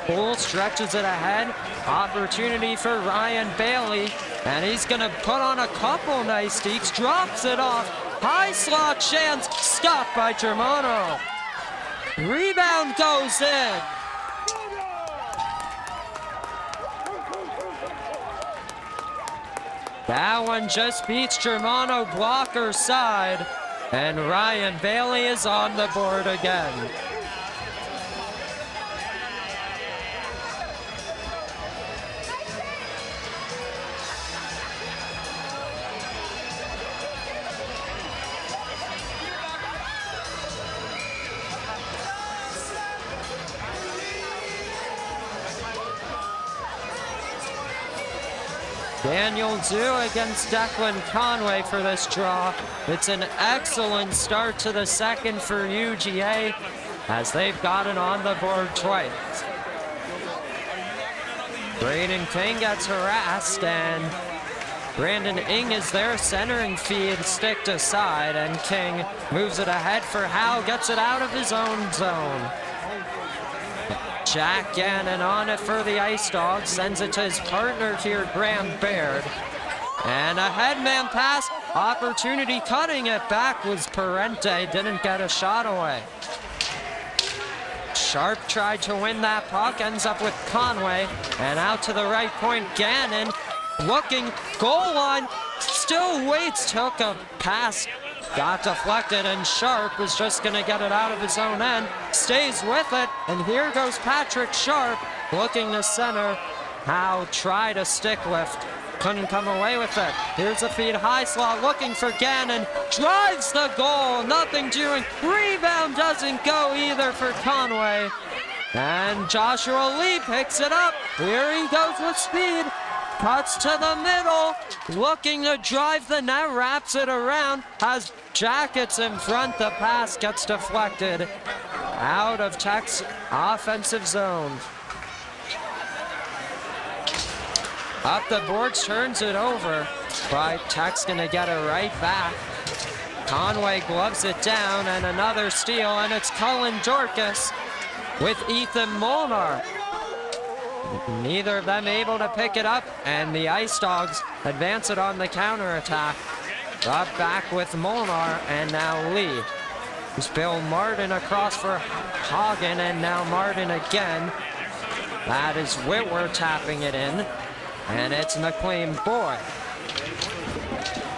Poole stretches it ahead. Opportunity for Ryan Bailey. And he's going to put on a couple nice deeks. Drops it off. High slot chance. Stopped by Germano. Rebound goes in. That one just beats Germano blocker side, and Ryan Bailey is on the board again. Daniel Zhu against Declan Conway for this draw. It's an excellent start to the second for UGA as they've gotten on the board twice. Braden King gets harassed and Brandon Ing is there centering feed sticked aside, and King moves it ahead for Howe, gets it out of his own zone. Jack Gannon on it for the Ice Dogs, sends it to his partner here, Graham Baird. And a headman pass, opportunity cutting it back was Parente, didn't get a shot away. Sharp tried to win that puck, ends up with Conway, and out to the right point, Gannon looking, goal line, still waits, took a pass, got deflected, and Sharp was just going to get it out of his own end. Stays with it, and here goes Patrick Sharp looking to center. Howe tried a stick lift, couldn't come away with it. Here's a feed, high slot looking for Gannon, drives the goal, nothing doing. Rebound doesn't go either for Conway. And Joshua Lee picks it up. Here he goes with speed. Cuts to the middle, looking to drive the net, wraps it around, has Jackets in front, the pass gets deflected out of Tech's offensive zone. Up the boards, turns it over, but Tech's gonna get it right back. Conway gloves it down, and another steal, and it's Cullen Dorcas with Ethan Molnar. Neither of them able to pick it up, and the Ice Dogs advance it on the counterattack. Up back with Molnar, and now Lee. It's Bill Martin across for Hagen, and now Martin again. That is Whitwer tapping it in, and it's McLean Boy.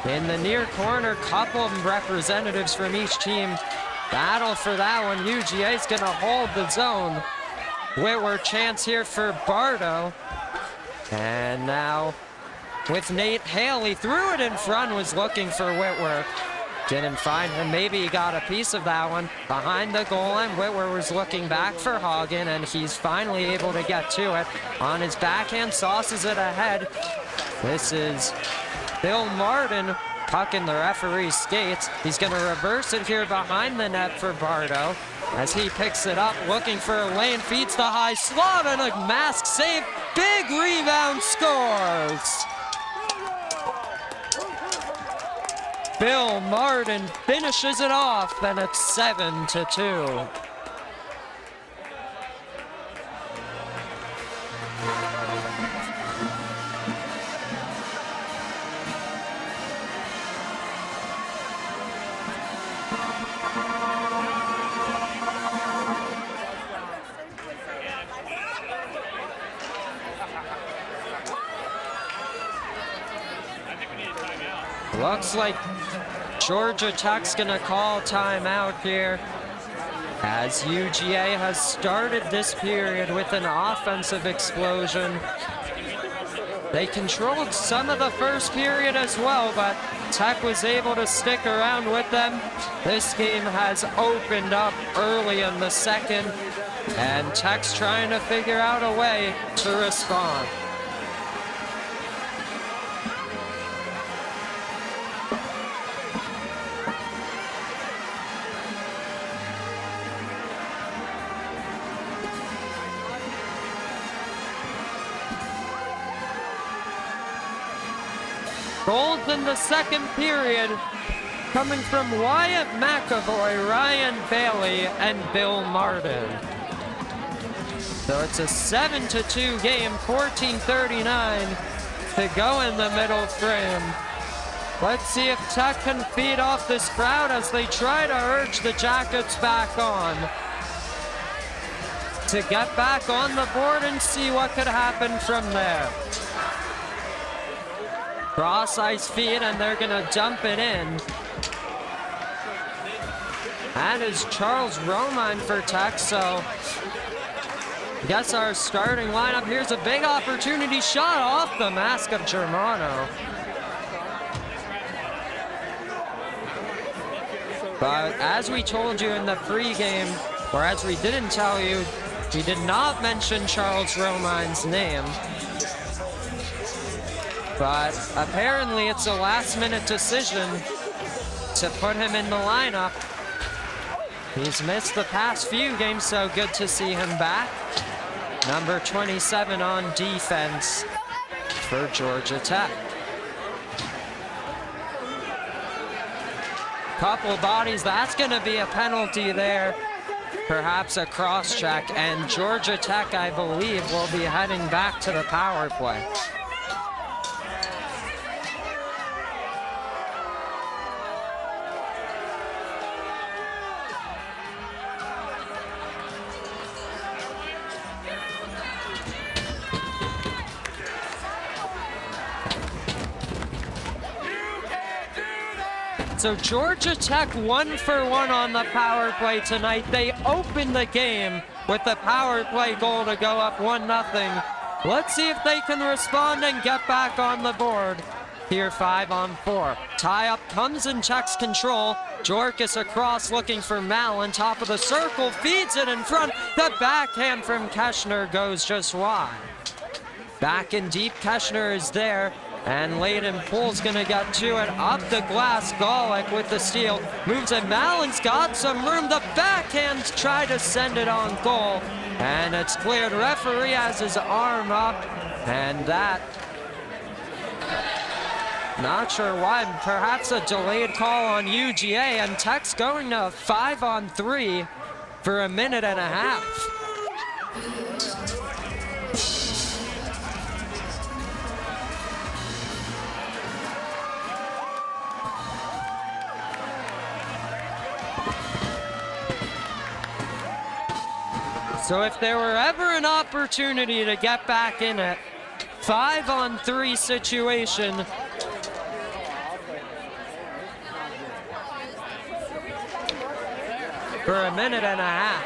In the near corner, couple of representatives from each team battle for that one. UGA's gonna hold the zone. Whitwer chance here for Bardo. And now with Nate Haley, threw it in front, was looking for Whitwer. Didn't find him, maybe he got a piece of that one. Behind the goal line, Whitwer was looking back for Hagen, and he's finally able to get to it. On his backhand, sauces it ahead. This is Bill Martin, puck in the referee's skates. He's gonna reverse it here behind the net for Bardo. As he picks it up, looking for a lane, feeds the high slot, and a mask save. Big rebound, scores! Bill Martin finishes it off, and it's 7-2. Looks like Georgia Tech's gonna call timeout here, as UGA has started this period with an offensive explosion. They controlled some of the first period as well, but Tech was able to stick around with them. This game has opened up early in the second, and Tech's trying to figure out a way to respond. Goals in the second period coming from Wyatt McAvoy, Ryan Bailey, and Bill Martin. So it's a 7-2 game, 14:39 to go in the middle frame. Let's see if Tech can feed off this crowd as they try to urge the Jackets back on, to get back on the board and see what could happen from there. Cross ice feed, and they're gonna dump it in. That is Charles Romine for Tech, so I guess our starting lineup. Here's a big opportunity shot off the mask of Germano. But as we told you in the pregame, or as we didn't tell you, we did not mention Charles Romine's name. But apparently it's a last-minute decision to put him in the lineup. He's missed the past few games, so good to see him back. Number 27 on defense for Georgia Tech. Couple bodies, that's gonna be a penalty there. Perhaps a cross-check, and Georgia Tech, I believe, will be heading back to the power play. So Georgia Tech 1 for 1 on the power play tonight. They opened the game with the power play goal to go up 1-0. Let's see if they can respond and get back on the board. Here 5-on-4. Tie-up comes in Tech's control. Jorkus across looking for Mallon. Top of the circle, feeds it in front. The backhand from Keshner goes just wide. Back in deep, Keshner is there. And Layden Pool's gonna get to it, up the glass, Golick with the steal, moves it, Mallon's got some room, the backhand try to send it on goal, and it's cleared. Referee has his arm up, and that, not sure why, perhaps a delayed call on UGA, and Tech's going to 5-on-3 for a minute and a half. So if there were ever an opportunity to get back in it, 5-on-3 situation, for a minute and a half.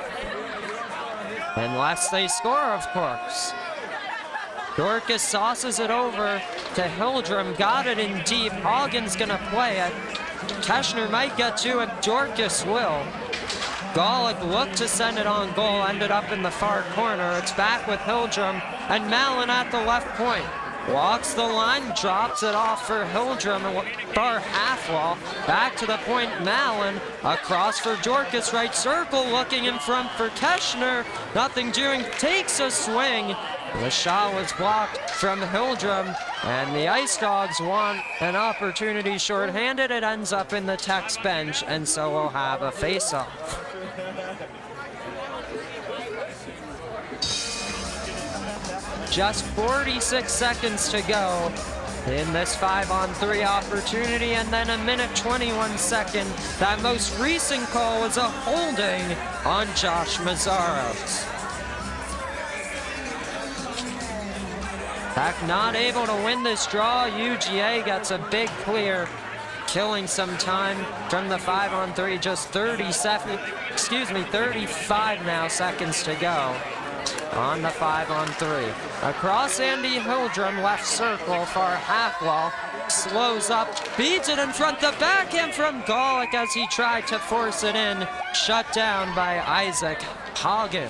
Unless they score, of course. Dorcas sauces it over to Hildrum, got it in deep. Haugen's gonna play it. Keshner might get to it, Dorcas will. Golick looked to send it on goal, ended up in the far corner. It's back with Hildrum, and Mallon at the left point. Walks the line, drops it off for Hildrum, far half wall. Back to the point, Mallon, across for Dorcas, right circle, looking in front for Keshner. Nothing doing, takes a swing. The shot was blocked from Hildrum, and the Ice Dogs want an opportunity shorthanded. It ends up in the Tech's bench, and so we'll have a face-off. Just 46 seconds to go in this 5-on-3 opportunity, and then a minute 21 second. That most recent call was a holding on Josh Mazzaros. Tech not able to win this draw. UGA gets a big clear killing some time from the 5-on-3. Just 35 now seconds to go on the 5-on-3. Across Andy Hildrum, left circle, far half wall. Slows up, beats it in front, the backhand from Golick as he tried to force it in. Shut down by Isaac Hagen.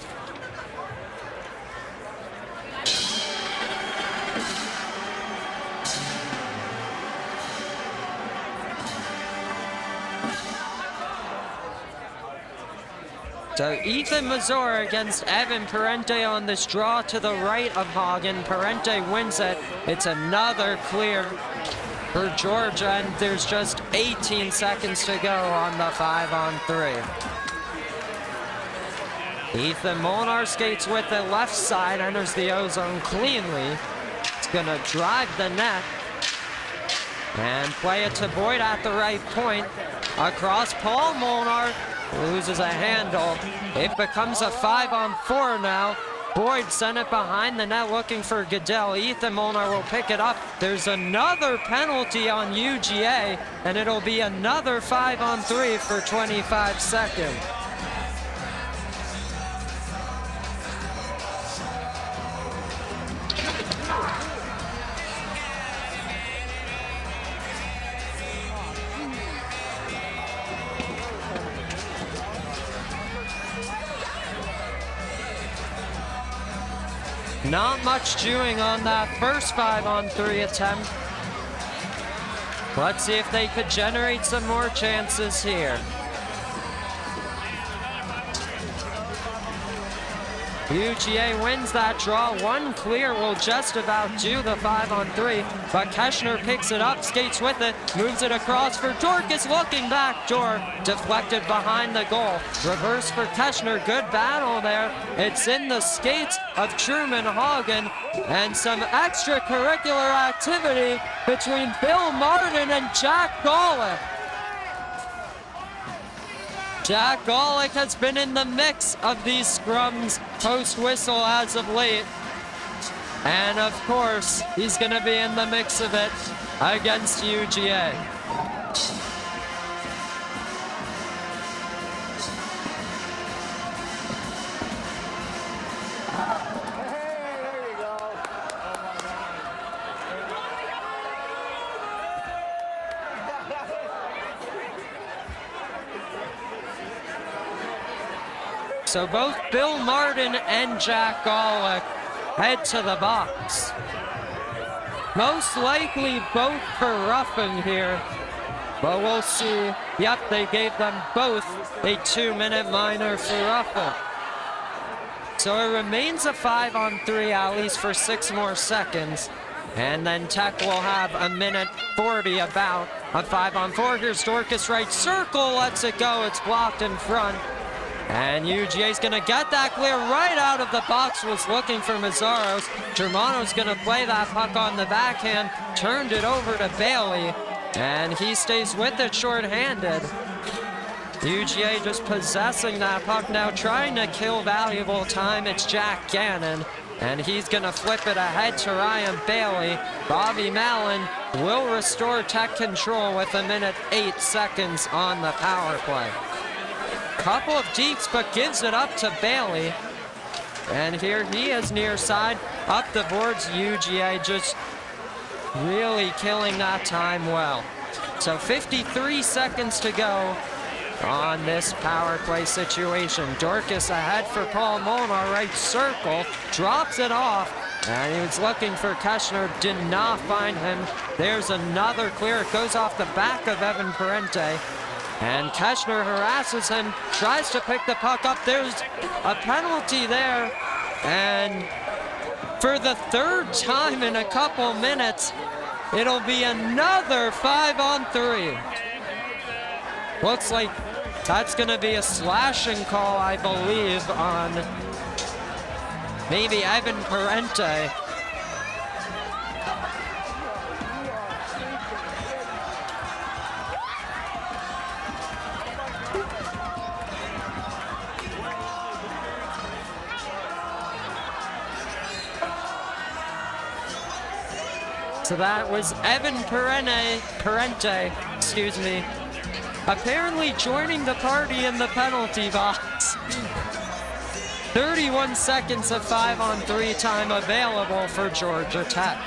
So Ethan Mazur against Evan Parente on this draw to the right of Hagen. Parente wins it. It's another clear for Georgia, and there's just 18 seconds to go on the 5-on-3. Ethan Molnar skates with the left side, enters the O-zone cleanly. It's gonna drive the net and play it to Boyd at the right point. Across Paul Molnar, loses a handle. It becomes a 5-on-4 now. Boyd sent it behind the net looking for Goodell. Ethan Molnar will pick it up. There's another penalty on UGA, and it'll be another 5-on-3 for 25 seconds. Not much chewing on that first 5-on-3 attempt. Let's see if they could generate some more chances here. UGA wins that draw. One clear will just about do the 5-on-3, but Keshner picks it up, skates with it, moves it across for Dorcas, looking back door, deflected behind the goal. Reverse for Keshner, good battle there. It's in the skates of Truman Hagen, and some extracurricular activity between Bill Martin and Jack Golick. Jack Golick has been in the mix of these scrums post-whistle as of late. And of course, he's gonna be in the mix of it against UGA. So both Bill Martin and Jack Golick head to the box. Most likely both for roughing here, but we'll see. Yep, they gave them both a 2-minute minor for roughing. So it remains a 5-on-3 at least for 6 more seconds. And then Tech will have a minute 40 about. A 5-on-4, here's Dorcas right circle, lets it go, it's blocked in front. And UGA's gonna get that clear right out of the box, was looking for Mazzaros. Germano's gonna play that puck on the backhand, turned it over to Bailey, and he stays with it shorthanded. UGA just possessing that puck now, trying to kill valuable time. It's Jack Gannon, and he's gonna flip it ahead to Ryan Bailey. Bobby Mallon will restore Tech control with 1:08 seconds on the power play. Couple of deeps, but gives it up to Bailey. And here he is near side, up the boards. UGA just really killing that time well. So 53 seconds to go on this power play situation. Dorcas ahead for Paul Molnar, right circle, drops it off, and he was looking for Keshner, did not find him. There's another clear, it goes off the back of Evan Parente. And Keshner harasses him, tries to pick the puck up. There's a penalty there. And for the 3rd time in a couple minutes, it'll be another 5-on-3. Looks like that's gonna be a slashing call, I believe, on maybe Evan Parente. So that was Evan Parente excuse me, apparently joining the party in the penalty box. 31 seconds of 5-on-3 time available for Georgia Tech.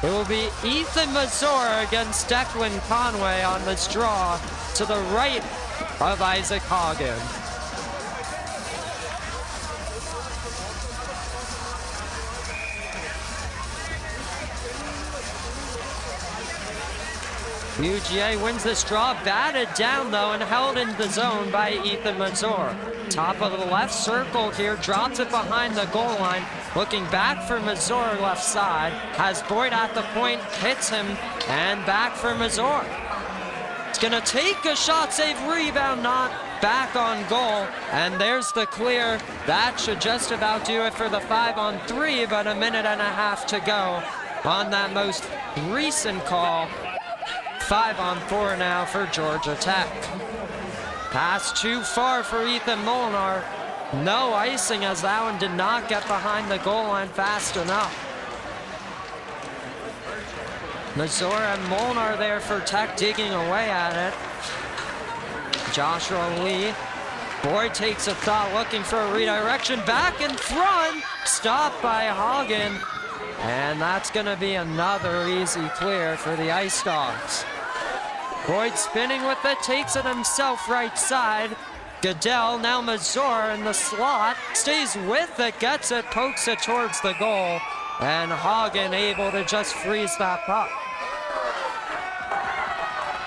It will be Ethan Mazur against Declan Conway on this draw to the right of Isaac Hagen. UGA wins this draw, batted down though and held in the zone by Ethan Mazur. Top of the left circle here, drops it behind the goal line. Looking back for Mazur left side, has Boyd at the point, hits him, and back for Mazur. It's gonna take a shot, save, rebound, not back on goal, and there's the clear. That should just about do it for the 5-on-3, but a minute and a half to go on that most recent call. 5-on-4 now for Georgia Tech. Pass too far for Ethan Molnar. No icing as that one did not get behind the goal line fast enough. Mazur and Molnar there for Tech digging away at it. Joshua Lee. Boyd takes a thought, looking for a redirection. Back in front, stopped by Hagen. And that's gonna be another easy clear for the Ice Dogs. Boyd spinning with it, takes it himself right side. Goodell, now Mazur in the slot, stays with it, gets it, pokes it towards the goal, and Hagen able to just freeze that puck.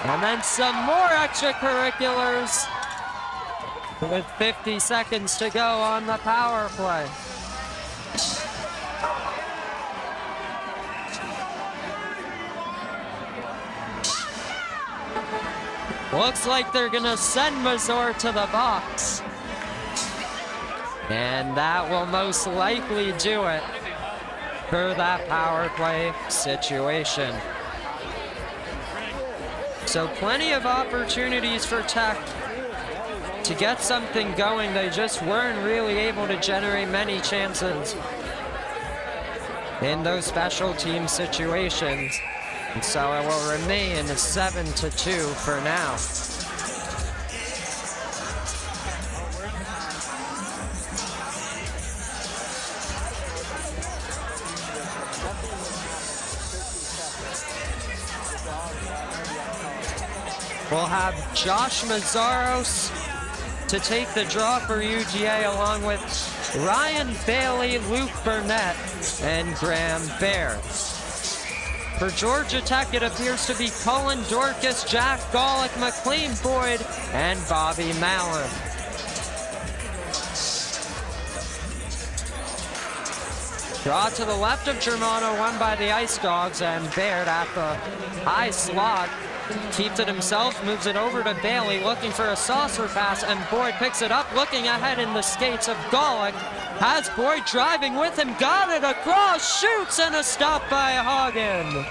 And then some more extracurriculars with 50 seconds to go on the power play. Looks like they're gonna send Mazur to the box. And that will most likely do it for that power play situation. So plenty of opportunities for Tech to get something going. They just weren't really able to generate many chances in those special team situations. And so it will remain 7-2 for now. We'll have Josh Mazzaros to take the draw for UGA, along with Ryan Bailey, Luke Burnett, and Graham Baird. For Georgia Tech, it appears to be Cullen Dorcas, Jack Golick, McLean Boyd, and Bobby Mallon. Draw to the left of Germano, won by the Ice Dogs, and Baird at the high slot. Keeps it himself, moves it over to Bailey, looking for a saucer pass, and Boyd picks it up, looking ahead in the skates of Golick. Has Boyd driving with him, got it across, shoots, and a stop by Hagen.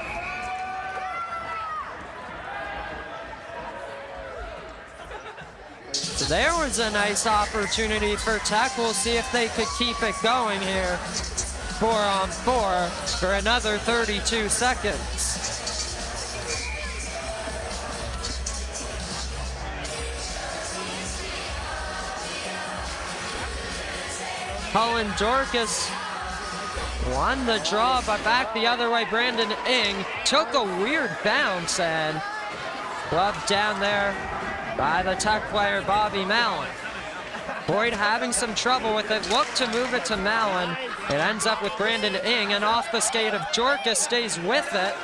So there was a nice opportunity for Tech. We'll see if they could keep it going here. 4-on-4 for another 32 seconds. Cullen Dorcas won the draw, but back the other way. Brandon Ing took a weird bounce and gloved down there by the Tech player Bobby Mallon. Boyd having some trouble with it, looked to move it to Mallon. It ends up with Brandon Ing, and off the skate of Dorcas, stays with it.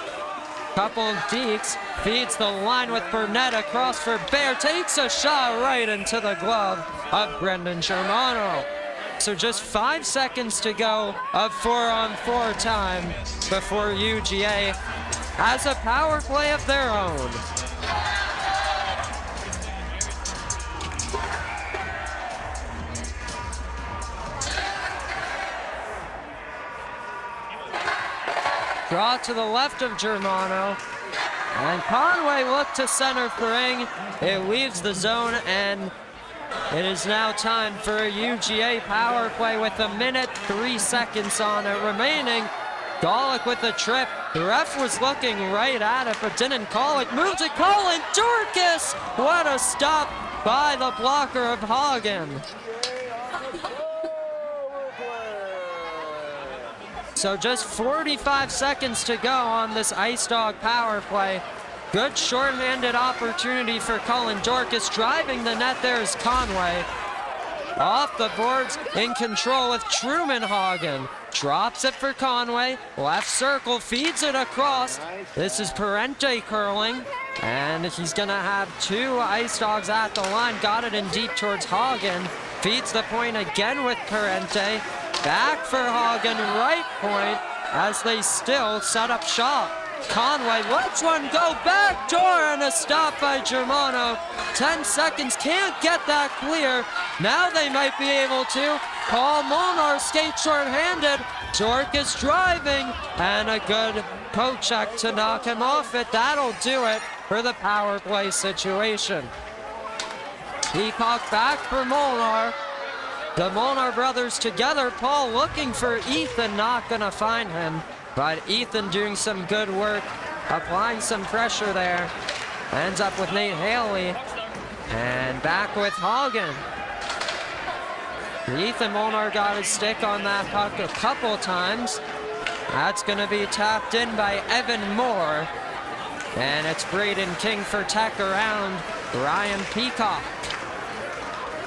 Couple of deeks, feeds the line with Burnett across for Bear, takes a shot right into the glove of Brendan Germano. So just 5 seconds to go of 4-on-4 time before UGA has a power play of their own. Draw to the left of Germano. And Conway looked to center for Ing. It leaves the zone, and It is now time for a UGA power play with 1:03 on it remaining. Golick with the trip. The ref was looking right at it, but didn't call it. Moves it, Colin Dorcas! What a stop by the blocker of Hagen. So just 45 seconds to go on this Ice Dog power play. Good shorthanded opportunity for Colin Dorcas. Driving the net there is Conway. Off the boards, in control with Truman Hagen. Drops it for Conway. Left circle, feeds it across. This is Parente curling. And he's going to have two Ice Dogs at the line. Got it in deep towards Hagen. Feeds the point again with Parente. Back for Hagen, right point, as they still set up shop. Conway lets one go back door, and a stop by Germano. 10 seconds, can't get that clear. Now they might be able to. Paul Molnar skates short-handed. Dorcas driving, and a good poke check to knock him off it. That'll do it for the power play situation. Peacock back for Molnar. The Molnar brothers together. Paul looking for Ethan, not gonna find him. But Ethan doing some good work, applying some pressure there. Ends up with Nate Haley. And back with Hagen. Ethan Molnar got his stick on that puck a couple times. That's gonna be tapped in by Evan Moore. And it's Braden King for tech around Ryan Peacock.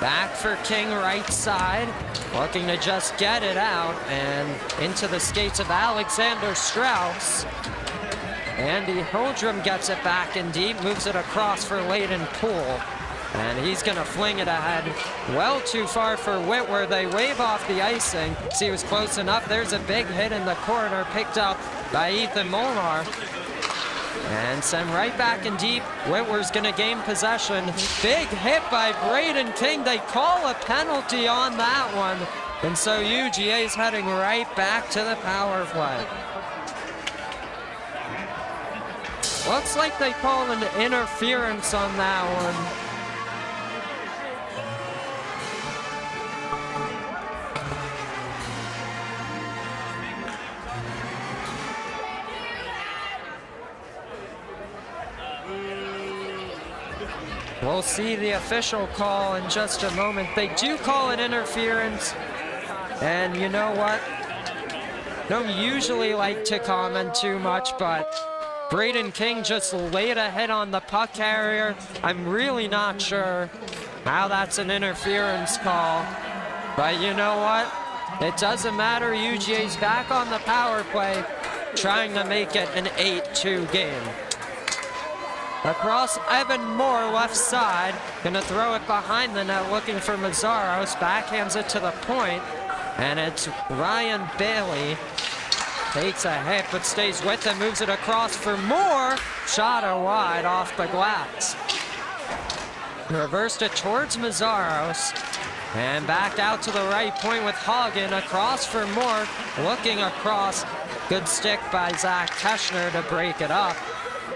Back for King, right side, looking to just get it out, and into the skates of Alexander Strauss. Andy Holdrum gets it back in deep, moves it across for Layden Poole, and he's gonna fling it ahead. Well too far for Whitwer. They wave off the icing. See, he was close enough. There's a big hit in the corner, picked up by Ethan Molnar. And sent right back in deep. Whitwer's gonna gain possession. Big hit by Braden King. They call a penalty on that one. And so UGA's heading right back to the power play. Looks like they called an interference on that one. We'll see the official call in just a moment. They do call it interference. And you know what? Don't usually like to comment too much, but Braden King just laid a hit on the puck carrier. I'm really not sure how that's an interference call. But you know what? It doesn't matter. UGA's back on the power play, trying to make it an 8-2 game. Across Evan Moore, left side. Gonna throw it behind the net, looking for Mazzaros. Backhands it to the point, and it's Ryan Bailey. Takes a hit, but stays with him. Moves it across for Moore. Shot her wide off the glass. Reversed it towards Mazzaros. And back out to the right point with Hagen. Across for Moore. Looking across. Good stick by Zach Keschner to break it up.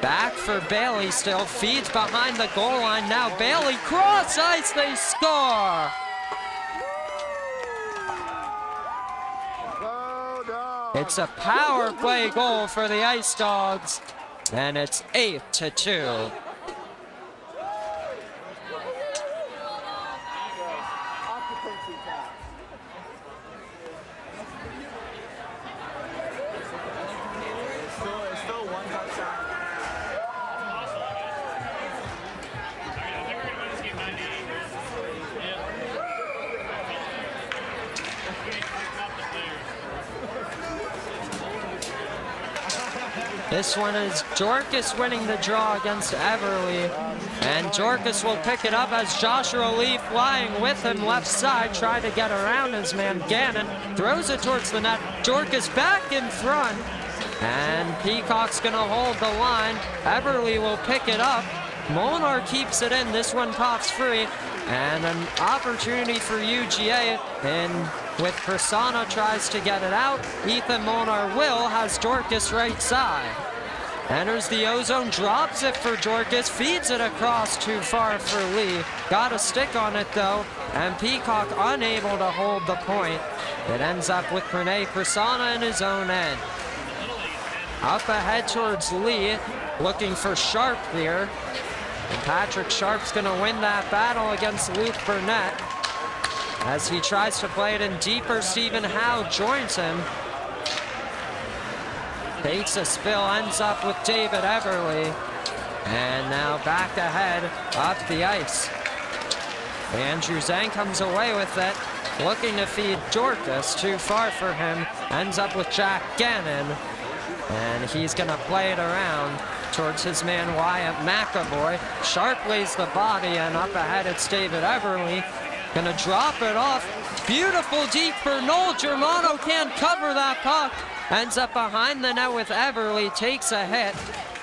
Back for Bailey still, feeds behind the goal line. Now Bailey, cross ice, they score! It's a power play goal for the Ice Dogs, and it's 8-2. This one is Dorcas winning the draw against Everly. And Dorcas will pick it up as Joshua Lee flying with him left side. Tried to get around his man Gannon. Throws it towards the net. Dorcas back in front. And Peacock's going to hold the line. Everly will pick it up. Molnar keeps it in. This one pops free. And an opportunity for UGA. And with Persona tries to get it out. Ethan Molnar has Dorcas right side. Enters the ozone, drops it for Jorkis, feeds it across too far for Lee. Got a stick on it though, and Peacock unable to hold the point. It ends up with Pranay Prasanna in his own end. Up ahead towards Lee, looking for Sharp here. And Patrick Sharp's gonna win that battle against Luke Burnett. As he tries to play it in deeper, Stephen Howe joins him. Takes a spill, ends up with David Everly. And now back ahead, up the ice. Andrew Zhang comes away with it, looking to feed Dorcas, too far for him. Ends up with Jack Gannon. And he's gonna play it around towards his man Wyatt McAvoy. Sharp lays the body, and up ahead it's David Everly. Gonna drop it off. Beautiful deep for Noel. Germano can't cover that puck. Ends up behind the net with Everly, takes a hit,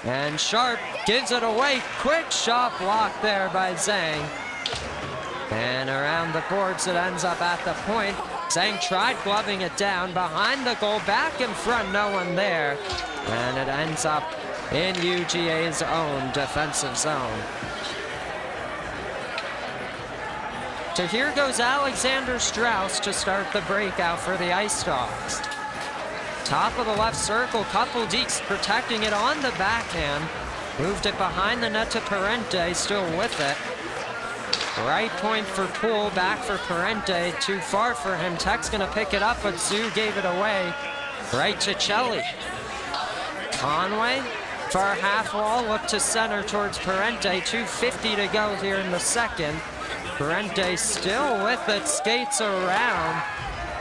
and Sharp gives it away. Quick shot blocked there by Zhang. And around the boards it ends up at the point. Zhang tried gloving it down, behind the goal, back in front, no one there. And it ends up in UGA's own defensive zone. So here goes Alexander Strauss to start the breakout for the Ice Dogs. Top of the left circle, couple deeks protecting it on the backhand. Moved it behind the net to Parente, still with it. Right point for Poole, back for Parente, too far for him. Tech's gonna pick it up, but Zoo gave it away. Right to Chelly. Conway, far half wall, look to center towards Parente. 2:50 to go here in the second. Parente still with it, skates around.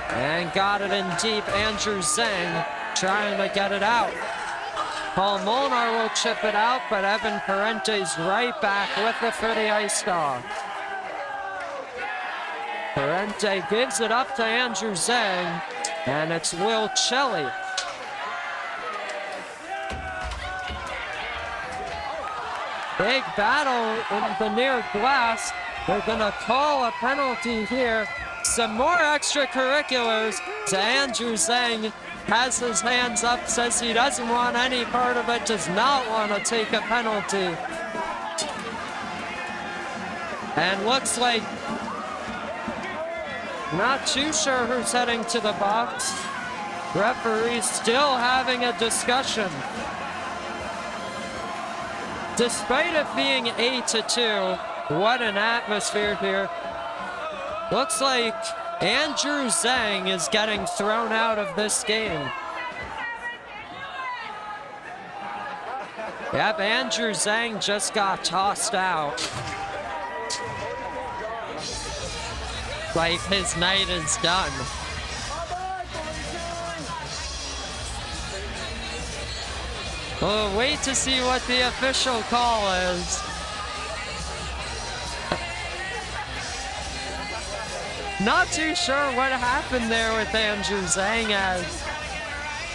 And got it in deep. Andrew Zhang trying to get it out. Paul Molnar will chip it out, but Evan Parente's right back with it for the Ice Dogs. Parente gives it up to Andrew Zhang, and it's Will Chelly. Big battle in the near glass. They're gonna call a penalty here. Some more extracurriculars to Andrew Zhang. Has his hands up, says he doesn't want any part of it, does not want to take a penalty. And looks like not too sure who's heading to the box. Referees still having a discussion. Despite it being 8-2, what an atmosphere here. Looks like Andrew Zhang is getting thrown out of this game. Yep, Andrew Zhang just got tossed out. Like his night is done. We'll wait to see what the official call is. Not too sure what happened there with Andrew Zhang, as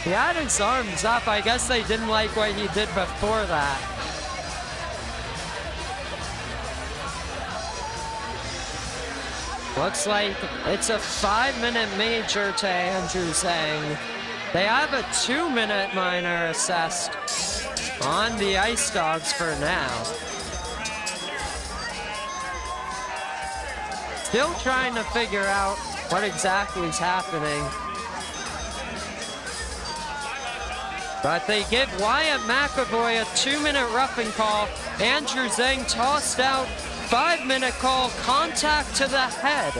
he had his arms up. I guess they didn't like what he did before that. Looks like it's a 5-minute major to Andrew Zhang. They have a 2-minute minor assessed on the Ice Dogs for now. Still trying to figure out what exactly is happening. But they give Wyatt McAvoy a 2-minute roughing call. Andrew Zhang tossed out. 5-minute call, contact to the head.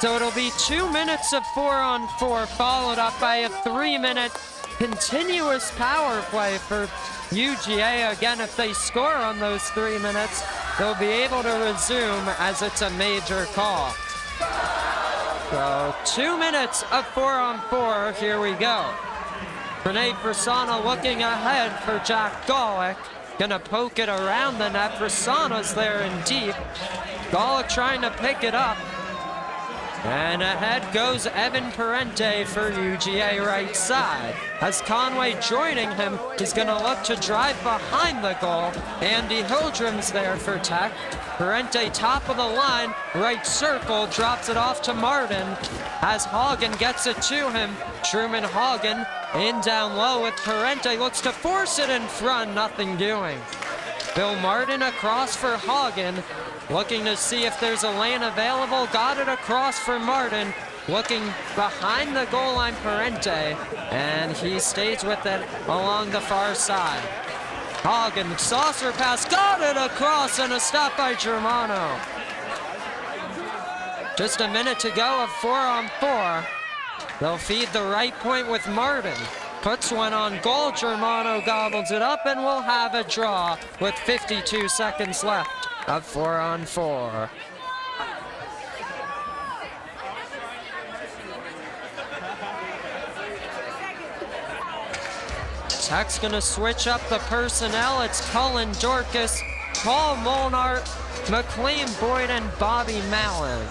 So it'll be 2 minutes of 4-on-4, followed up by a 3-minute continuous power play for UGA. Again, if they score on those 3 minutes, they'll be able to resume as it's a major call. So 2 minutes of 4-on-4, here we go. Pranay Prasanna looking ahead for Jack Golick. Gonna poke it around the net. Prasanna's there in deep. Golick trying to pick it up. And ahead goes Evan Parente for UGA right side. As Conway joining him, he's going to look to drive behind the goal. Andy Hildrum's there for Tech. Parente top of the line, right circle, drops it off to Martin. As Hagen gets it to him, Truman Hagen in down low with Parente, looks to force it in front, nothing doing. Bill Martin across for Hagen, looking to see if there's a lane available, got it across for Martin, looking behind the goal line Parente, and he stays with it along the far side. Hagen, saucer pass, got it across, and a stop by Germano. Just a minute to go of 4-on-4. They'll feed the right point with Martin. Puts one on goal, Germano gobbles it up, and we'll have a draw with 52 seconds left of 4-on-4. Tech's gonna switch up the personnel. It's Cullen Dorcas, Paul Molnar, McLean Boyd, and Bobby Mallon.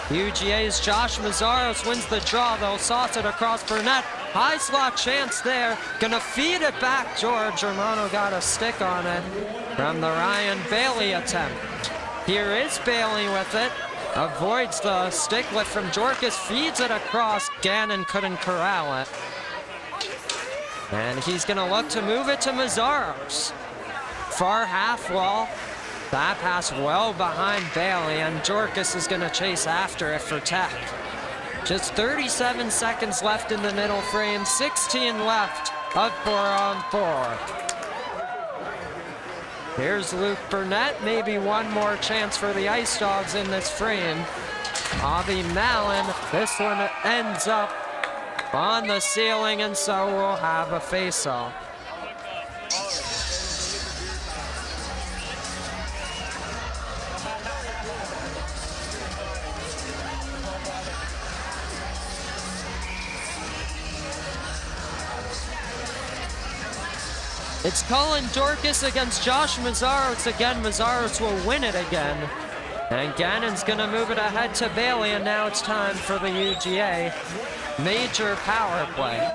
UGA's Josh Mazzaros wins the draw. They'll sauce it across Burnett. High slot chance there. Gonna feed it back. Germano got a stick on it from the Ryan Bailey attempt. Here is Bailey with it. Avoids the stick lift from Dorcas. Feeds it across. Gannon couldn't corral it. And he's gonna look to move it to Mazzaros. Far half wall. That pass well behind Bailey, and Dorcas is going to chase after it for Tech. Just 37 seconds left in the middle frame, 16 left of 4-on-4. Here's Luke Burnett, maybe one more chance for the Ice Dogs in this frame. Bobby Mallon, this one ends up on the ceiling, and so we'll have a face-off. It's Cullen Dorcas against Josh Mazzaros. Again, Mazzaros will win it again. And Gannon's gonna move it ahead to Bailey, and now it's time for the UGA major power play.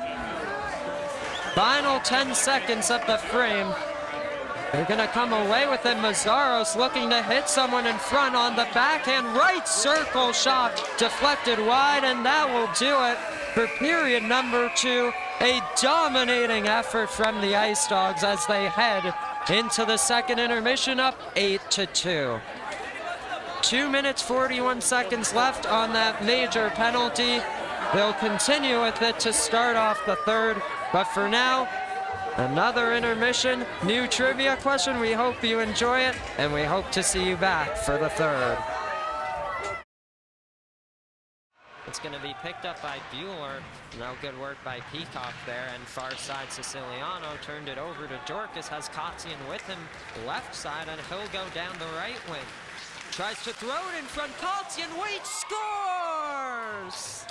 Final 10 seconds of the frame. They're gonna come away with it. Mazzaros looking to hit someone in front on the backhand right circle shot, deflected wide, and that will do it for period number 2. A dominating effort from the Ice Dogs as they head into the second intermission, up 8-2. 2 minutes, 41 seconds left on that major penalty. They'll continue with it to start off the third, but for now, another intermission, new trivia question. We hope you enjoy it, and we hope to see you back for the third. It's going to be picked up by Bueller. No good work by Peacock there, and far side Siciliano turned it over to Dorcas, has Kotzian with him left side, and he'll go down the right wing. Tries to throw it in front, Kotzian waits, scores!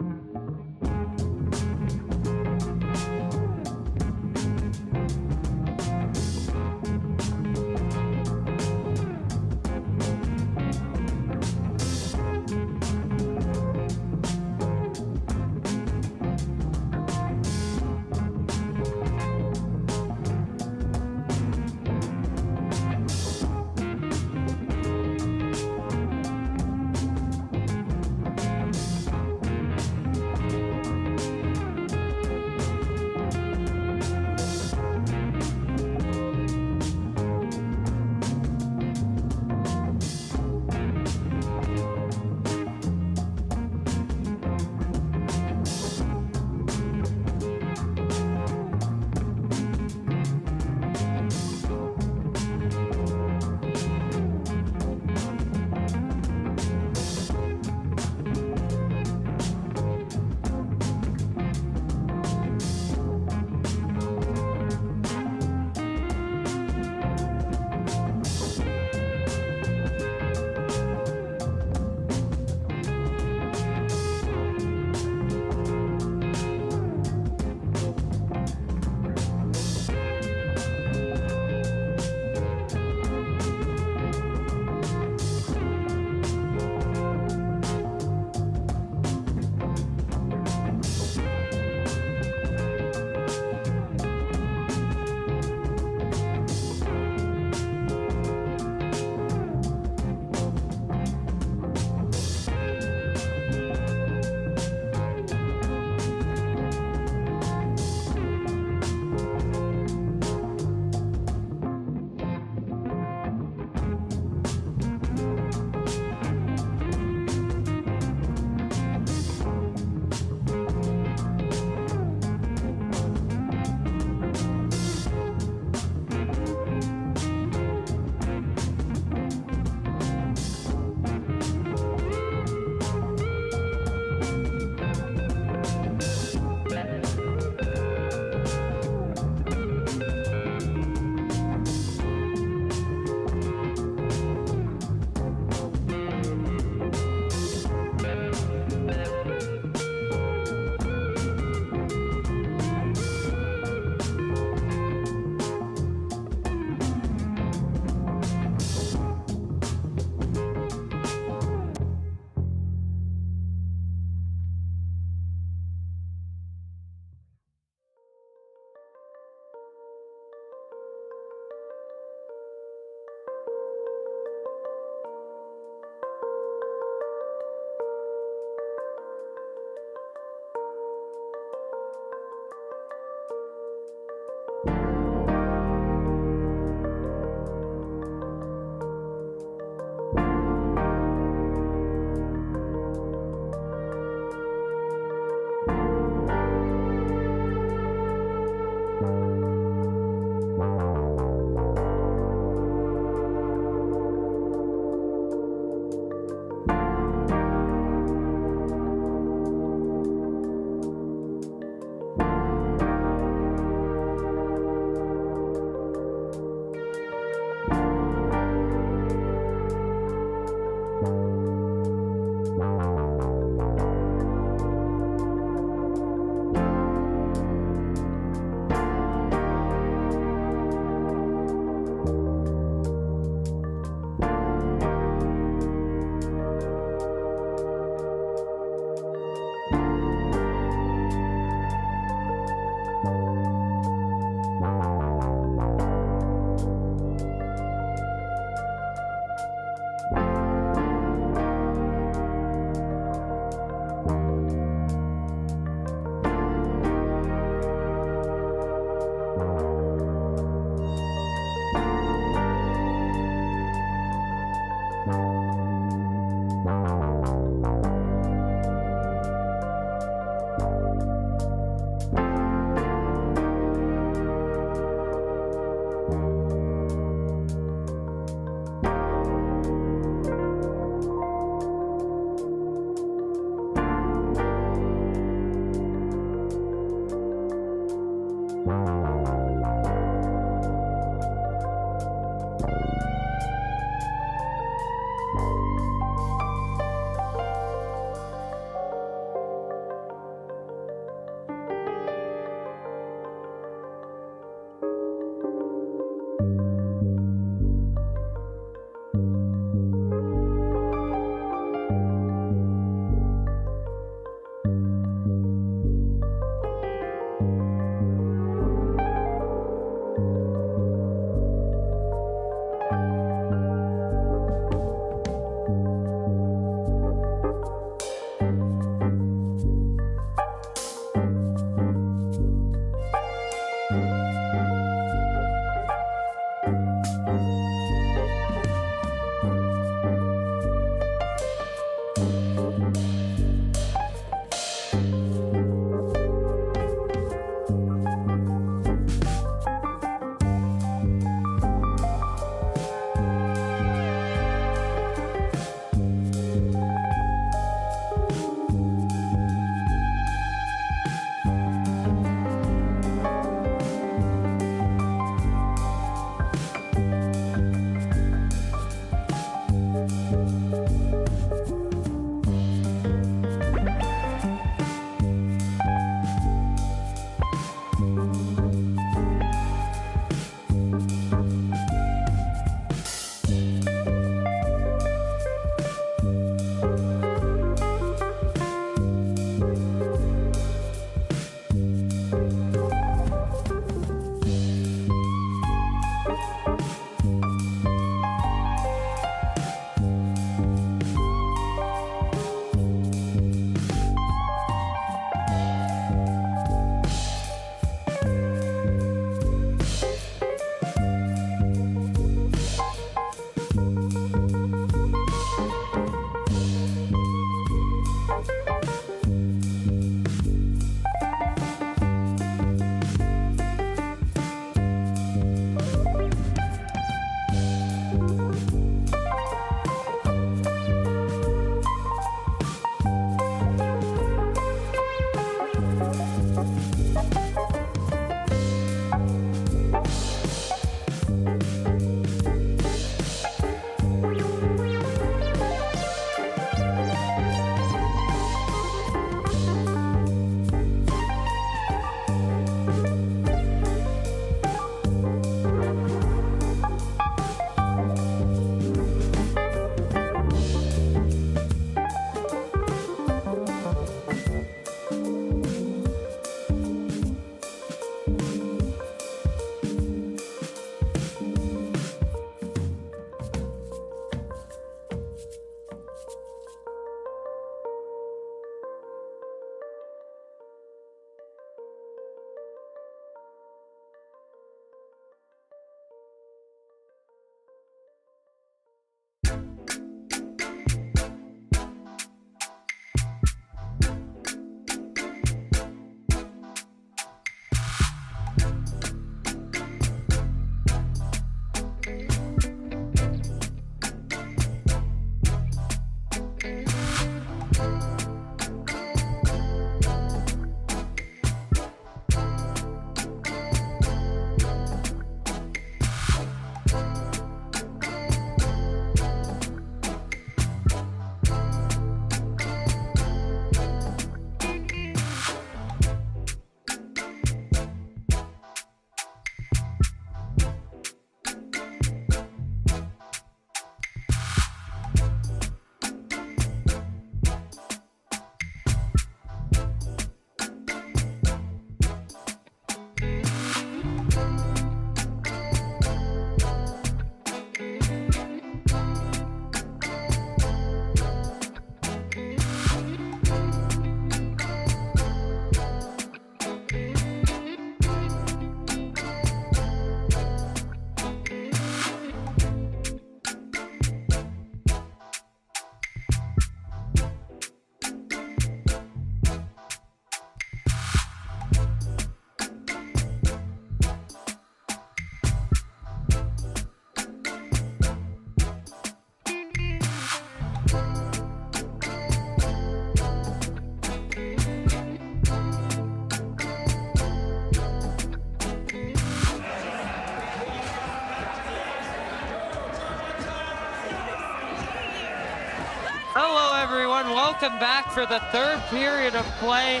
Hello, everyone. Welcome back for the third period of play.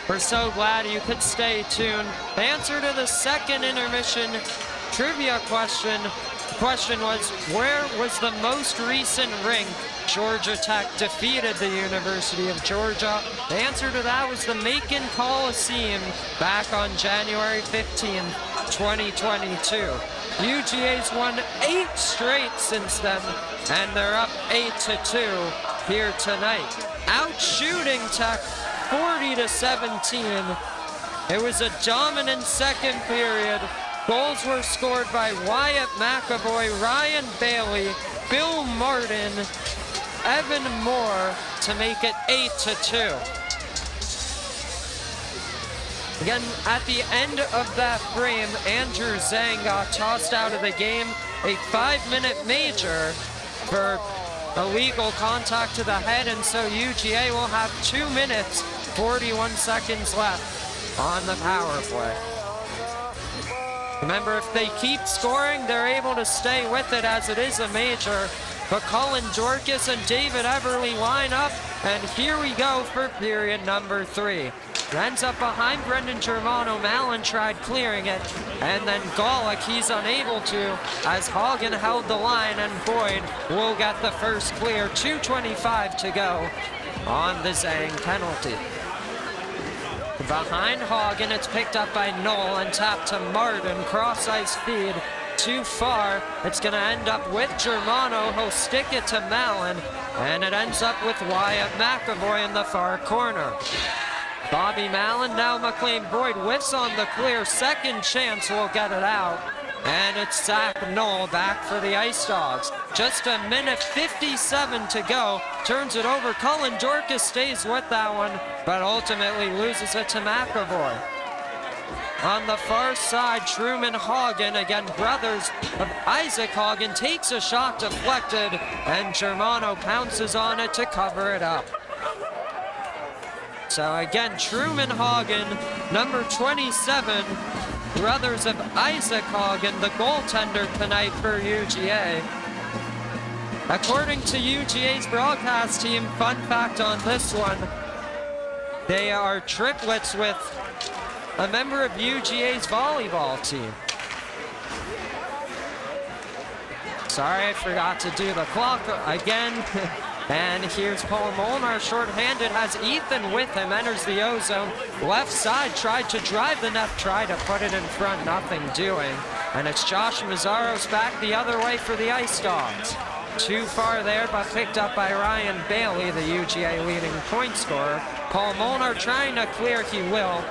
We're so glad you could stay tuned. The answer to the second intermission trivia question. The question was, where was the most recent rink Georgia Tech defeated the University of Georgia? The answer to that was the Macon Coliseum back on January 15, 2022. UGA's won 8 straight since then, and they're up 8-2 here tonight. Out shooting Tech 40-17. It was a dominant second period. Goals were scored by Wyatt McAvoy, Ryan Bailey, Bill Martin, Evan Moore to make it 8-2. Again, at the end of that frame, Andrew Zhang got tossed out of the game. A 5-minute major for illegal contact to the head, and so UGA will have 2 minutes, 41 seconds left on the power play. Remember, if they keep scoring, they're able to stay with it as it is a major. But Cullen Dorcas and David Everly line up, and here we go for period number 3. Ends up behind Brendan Germano. Mallon tried clearing it, and then Golick, he's unable to, as Hagen held the line, and Boyd will get the first clear. 2:25 to go on the Zhang penalty. Behind Hagen, it's picked up by Knoll and tapped to Martin. Cross-ice feed, too far. It's going to end up with Germano. He'll stick it to Mallon, and it ends up with Wyatt McAvoy in the far corner. Bobby Mallon, now McLean Boyd whiffs on the clear. Second chance will get it out. And it's Zach Knoll back for the Ice Dogs. Just a minute 57 to go. Turns it over. Cullen Dorcas stays with that one, but ultimately loses it to McAvoy. On the far side, Truman Hagen, again brothers of Isaac Hagen, takes a shot deflected, and Germano pounces on it to cover it up. So again, Truman Hagen, number 27, brothers of Isaac Hagen, the goaltender tonight for UGA. According to UGA's broadcast team, fun fact on this one, they are triplets with a member of UGA's volleyball team. Sorry, I forgot to do the clock again. And here's Paul Molnar, shorthanded, has Ethan with him, enters the O-zone. Left side, tried to drive the net, tried to put it in front, nothing doing. And it's Josh Mazzaros back the other way for the Ice Dogs. Too far there, but picked up by Ryan Bailey, the UGA leading point scorer. Paul Molnar trying to clear, he will.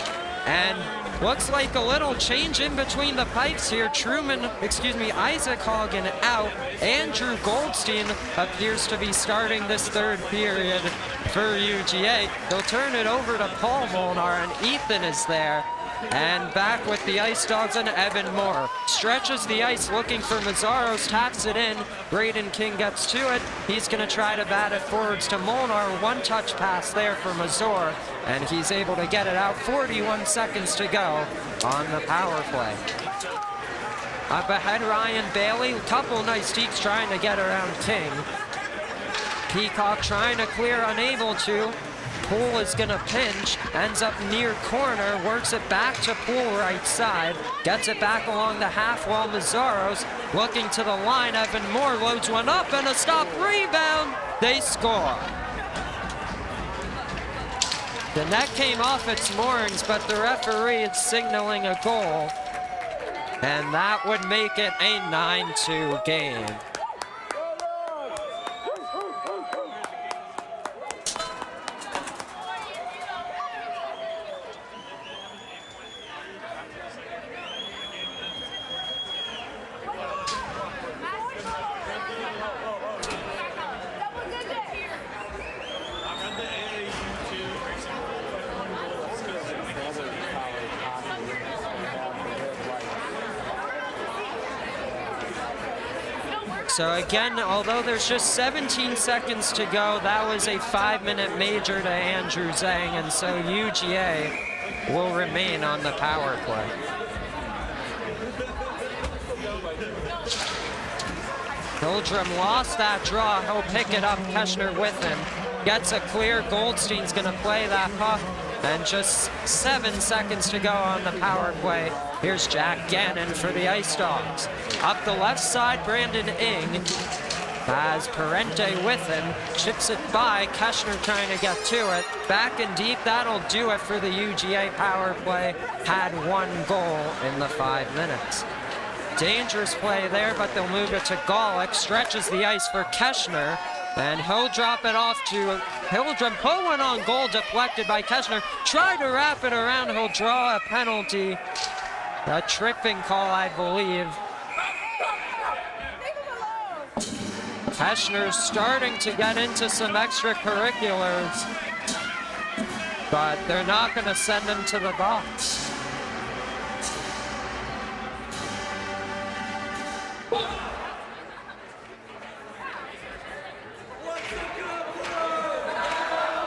And looks like a little change in between the pipes here. Isaac Hagen out. Andrew Goldstein appears to be starting this third period for UGA. They'll turn it over to Paul Molnar, and Ethan is there. And back with the Ice Dogs and Evan Moore. Stretches the ice looking for Mazzaros, taps it in. Braden King gets to it. He's going to try to bat it forwards to Molnar. One touch pass there for Mazzor, and he's able to get it out. 41 seconds to go on the power play. Up ahead, Ryan Bailey. Couple nice deeks trying to get around King. Peacock trying to clear, unable to. Poole is gonna pinch, ends up near corner, works it back to Poole right side, gets it back along the half wall. Mazzaros looking to the line. Evan Moore loads one up, and a stop rebound. They score. The net came off its moorings, but the referee is signaling a goal, and that would make it a 9-2 game. So again, although there's just 17 seconds to go, that was a 5-minute major to Andrew Zhang, and so UGA will remain on the power play. Hildrum lost that draw. He'll pick it up. Keschner with him. Gets a clear. Goldstein's going to play that puck. And just 7 seconds to go on the power play. Here's Jack Gannon for the Ice Dogs. Up the left side, Brandon Ing has Parente with him. Chips it by. Keschner trying to get to it. Back and deep. That'll do it for the UGA power play. Had 1 goal in the 5 minutes. Dangerous play there, but they'll move it to Golick. Stretches the ice for Keschner. And he'll drop it off to Hildrum. Put one on goal, deflected by Keschner. Tried to wrap it around. He'll draw a penalty. A tripping call, I believe. Keschner's starting to get into some extracurriculars, but they're not going to send him to the box.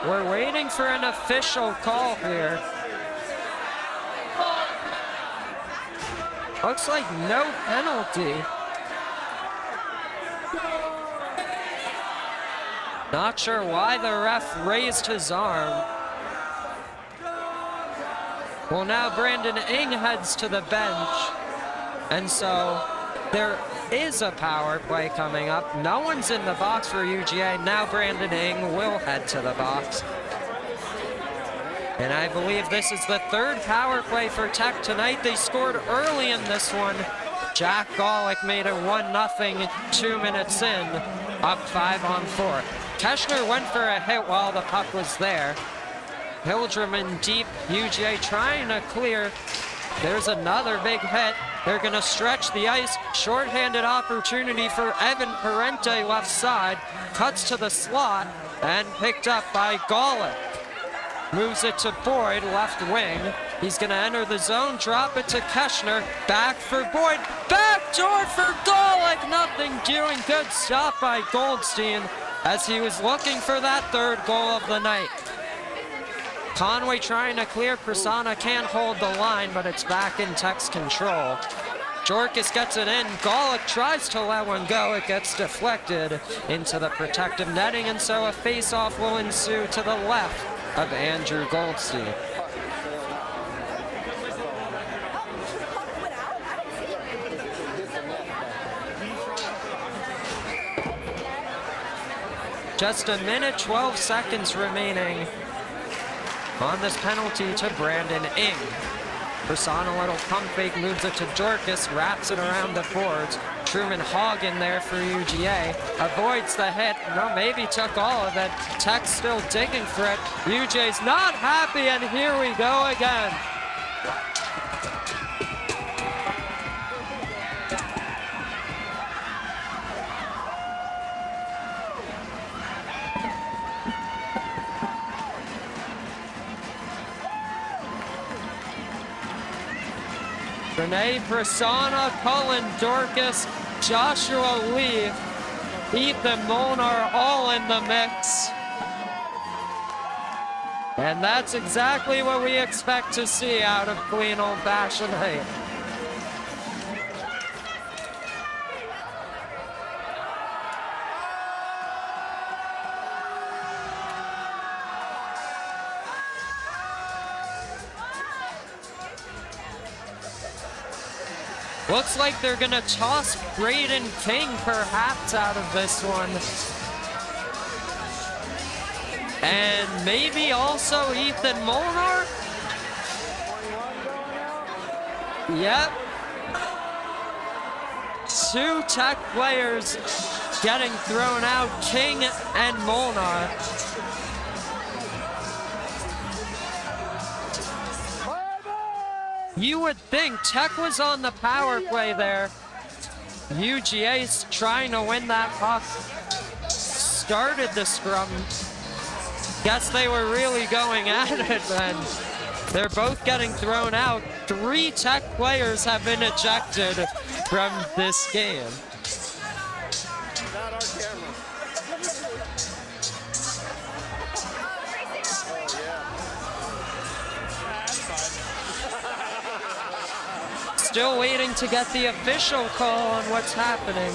We're waiting for an official call here. Looks like no penalty. Not sure why the ref raised his arm. Well, now Brandon Ing heads to the bench. And so there is a power play coming up. No one's in the box for UGA. Now Brandon Ing will head to the box. And I believe this is the 3rd power play for Tech tonight. They scored early in this one. Jack Golick made it 1-0 2 minutes in, up 5-on-4. Keschner went for a hit while the puck was there. Hildrum in deep, UGA trying to clear. There's another big hit. They're gonna stretch the ice. Shorthanded opportunity for Evan Parente left side. Cuts to the slot and picked up by Golick. Moves it to Boyd, left wing. He's gonna enter the zone, drop it to Keschner. Back for Boyd, backdoor for Golick. Nothing doing, good stop by Goldstein as he was looking for that 3rd goal of the night. Conway trying to clear. Prasanna can't hold the line, but it's back in Tech's control. Jorkis gets it in. Golick tries to let one go. It gets deflected into the protective netting, and so a face-off will ensue to the left of Andrew Goldstein. Just a minute, 12 seconds remaining on this penalty to Brandon Ing. Prasanna, little pump fake, moves it to Jorkis, wraps it around the boards. Truman Hagen there for UGA. Avoids the hit. No, maybe took all of it. Tech still digging for it. UGA's not happy, and here we go again. Renee Prasanna, Cullen Dorcas, Joshua Lee, Ethan Molnar all in the mix. And that's exactly what we expect to see out of clean old-fashioned hate. Looks like they're gonna toss Braden King perhaps out of this one. And maybe also Ethan Molnar? Yep. 2 Tech players getting thrown out, King and Molnar. You would think Tech was on the power play there. UGA's trying to win that puck. Started the scrum. Guess they were really going at it then. They're both getting thrown out. 3 Tech players have been ejected from this game. Not our camera. Still waiting to get the official call on what's happening.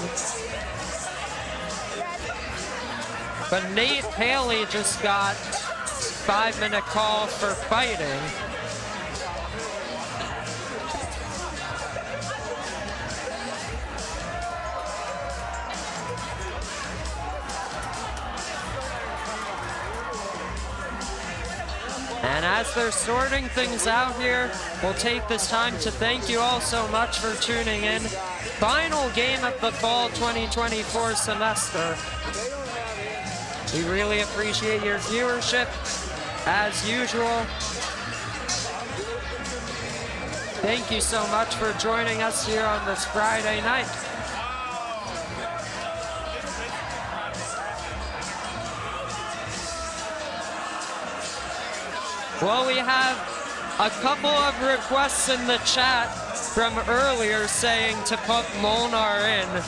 but Nate Haley just got 5-minute call for fighting. And as they're sorting things out here, we'll take this time to thank you all so much for tuning in. Final game of the fall 2024 semester. We really appreciate your viewership, as usual. Thank you so much for joining us here on this Friday night. Well, we have a couple of requests in the chat from earlier saying to put Molnar in.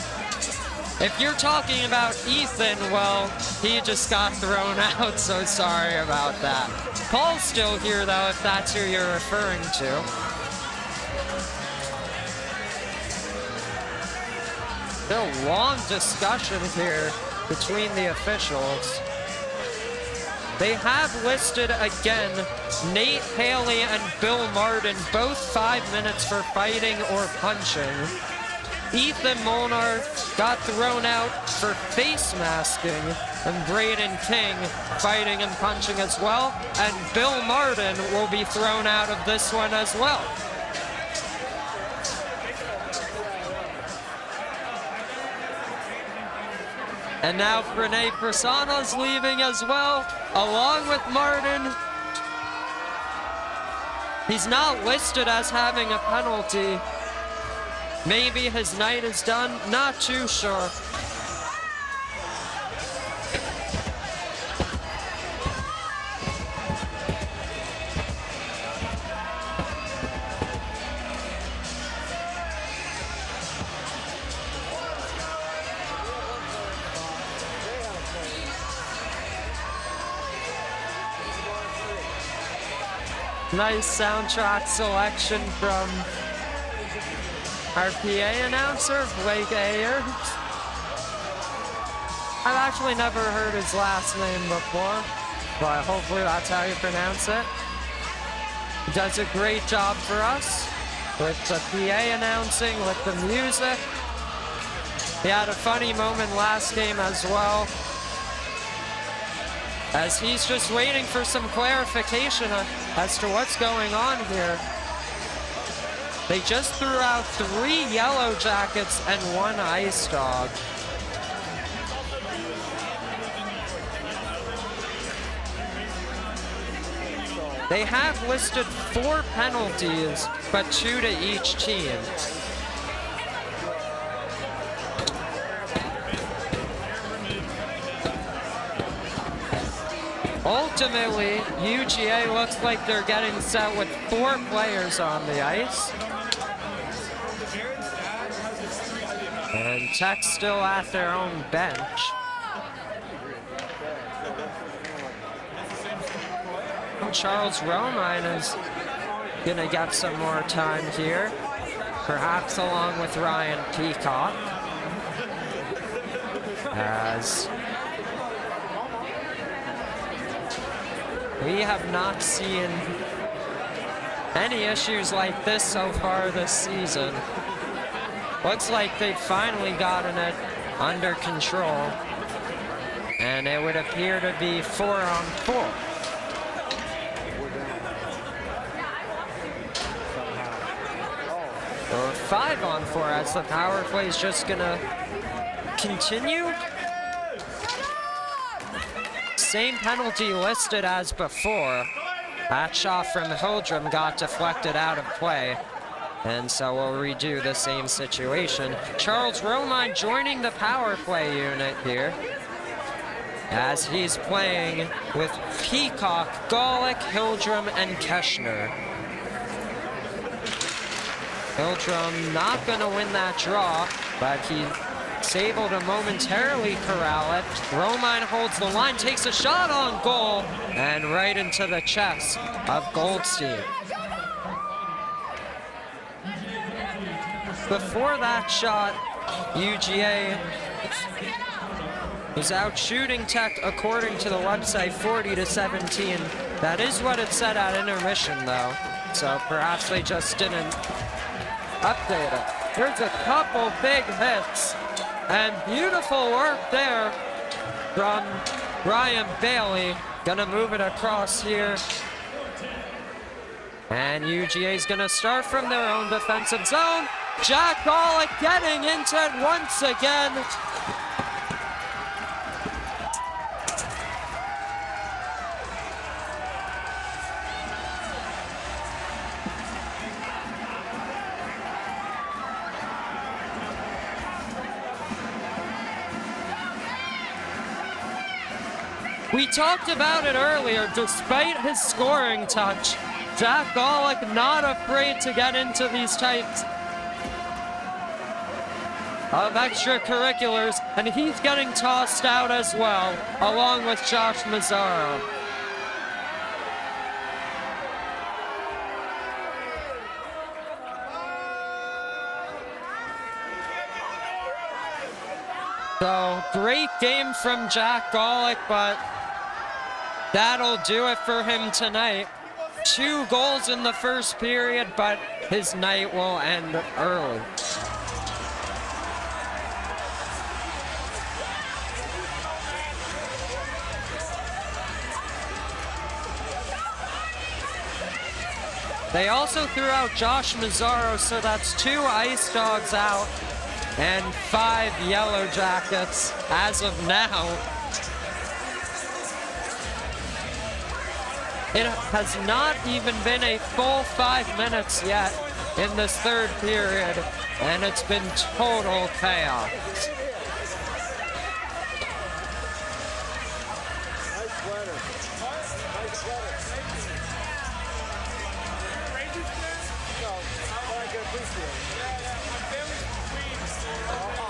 If you're talking about Ethan, well, he just got thrown out, so sorry about that. Paul's still here, though, if that's who you're referring to. Still long discussion here between the officials. They have listed again Nate Haley and Bill Martin, both 5 minutes for fighting or punching. Ethan Molnar got thrown out for face masking, and Braden King fighting and punching as well. And Bill Martin will be thrown out of this one as well. And now Pranay Prasanna's leaving as well, along with Martin. He's not listed as having a penalty. Maybe his night is done, not too sure. Nice soundtrack selection from our PA announcer, Blake Ayers. I've actually never heard his last name before, but hopefully that's how you pronounce it. He does a great job for us with the PA announcing, with the music. He had a funny moment last game as well, as he's just waiting for some clarification as to what's going on here. They just threw out 3 yellow jackets and 1 ice dog. They have listed 4 penalties, but 2 to each team. Ultimately, UGA looks like they're getting set with 4 players on the ice. And Tech's still at their own bench. Charles Romine is gonna get some more time here, perhaps along with Ryan Peacock, as we have not seen any issues like this so far this season. Looks like they've finally gotten it under control, and it would appear to be 4-on-4. Or 5-on-4, as the power play is just gonna continue. Same penalty listed as before. That shot from Hildrum got deflected out of play, and so we'll redo the same situation. Charles Romine joining the power play unit here, as he's playing with Peacock, Golick, Hildrum, and Keschner. Hildrum not gonna win that draw, but he's able to momentarily corral it. Romine holds the line, takes a shot on goal, and right into the chest of Goldstein. Before that shot, UGA was out shooting Tech according to the website 40-17. That is what it said at intermission though. So perhaps they just didn't update it. There's a couple big hits and beautiful work there from Brian Bailey. Gonna move it across here. And UGA is gonna start from their own defensive zone. Jack Golick getting into it once again. We talked about it earlier, despite his scoring touch, Jack Golick not afraid to get into these types of extracurriculars, and he's getting tossed out as well, along with Josh Mazzaro. So, great game from Jack Golick, but that'll do it for him tonight. 2 goals in the first period, but his night will end early. They also threw out Josh Mazzaro, so that's 2 Ice Dogs out and 5 Yellow Jackets as of now. It has not even been a full 5 minutes yet in this third period, and it's been total chaos.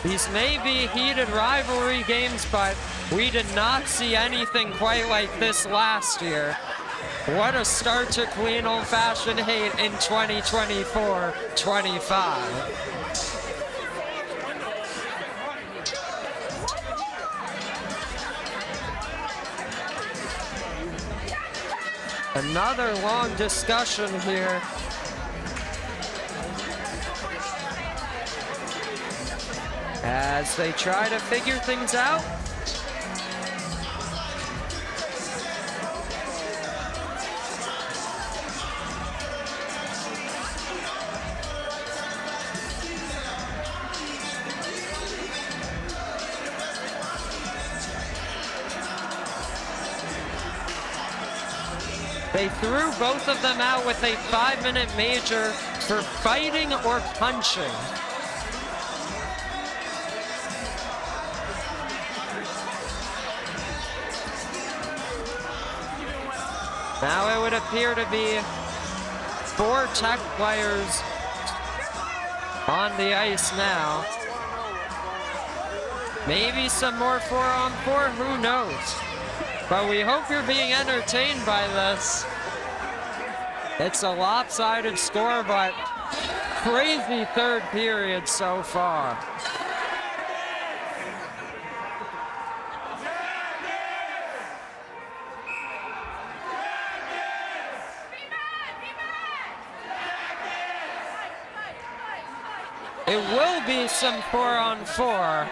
These may be heated rivalry games, but we did not see anything quite like this last year. What a start to clean old-fashioned hate in 2024-25. Another long discussion here. As they try to figure things out. They threw both of them out with a 5-minute major for fighting or punching. Now it would appear to be 4 Tech players on the ice now. Maybe some more 4-on-4, who knows? But we hope you're being entertained by this. It's a lopsided score, but crazy third period so far. It will be some 4-on-4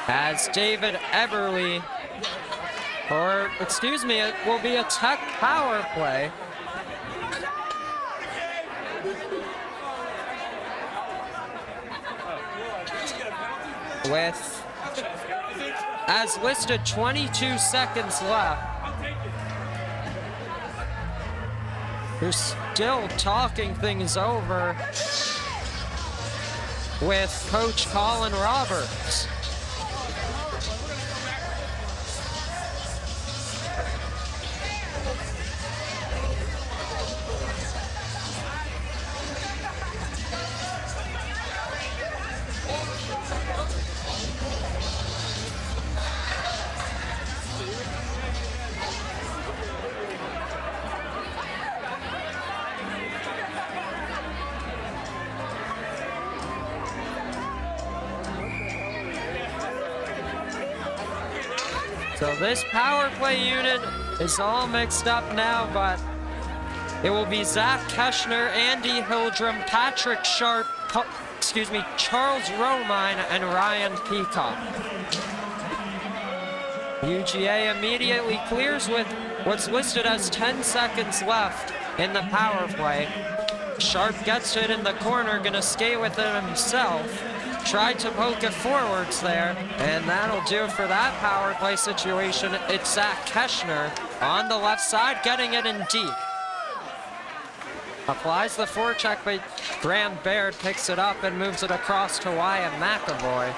as David Eberly, or excuse me, it will be a Tech power play. With, as listed, 22 seconds left. They're still talking things over with Coach Colin Roberts. So this power play unit is all mixed up now, but it will be Zach Keschner, Andy Hildrum, Patrick Sharp, Charles Romine, and Ryan Peacock. UGA immediately clears with what's listed as 10 seconds left in the power play. Sharp gets it in the corner, gonna skate with it himself. Tried to poke it forwards there, and that'll do it for that power play situation. It's Zach Keschner on the left side, getting it in deep. Applies the forecheck, but Graham Baird picks it up and moves it across to Wyatt McAvoy.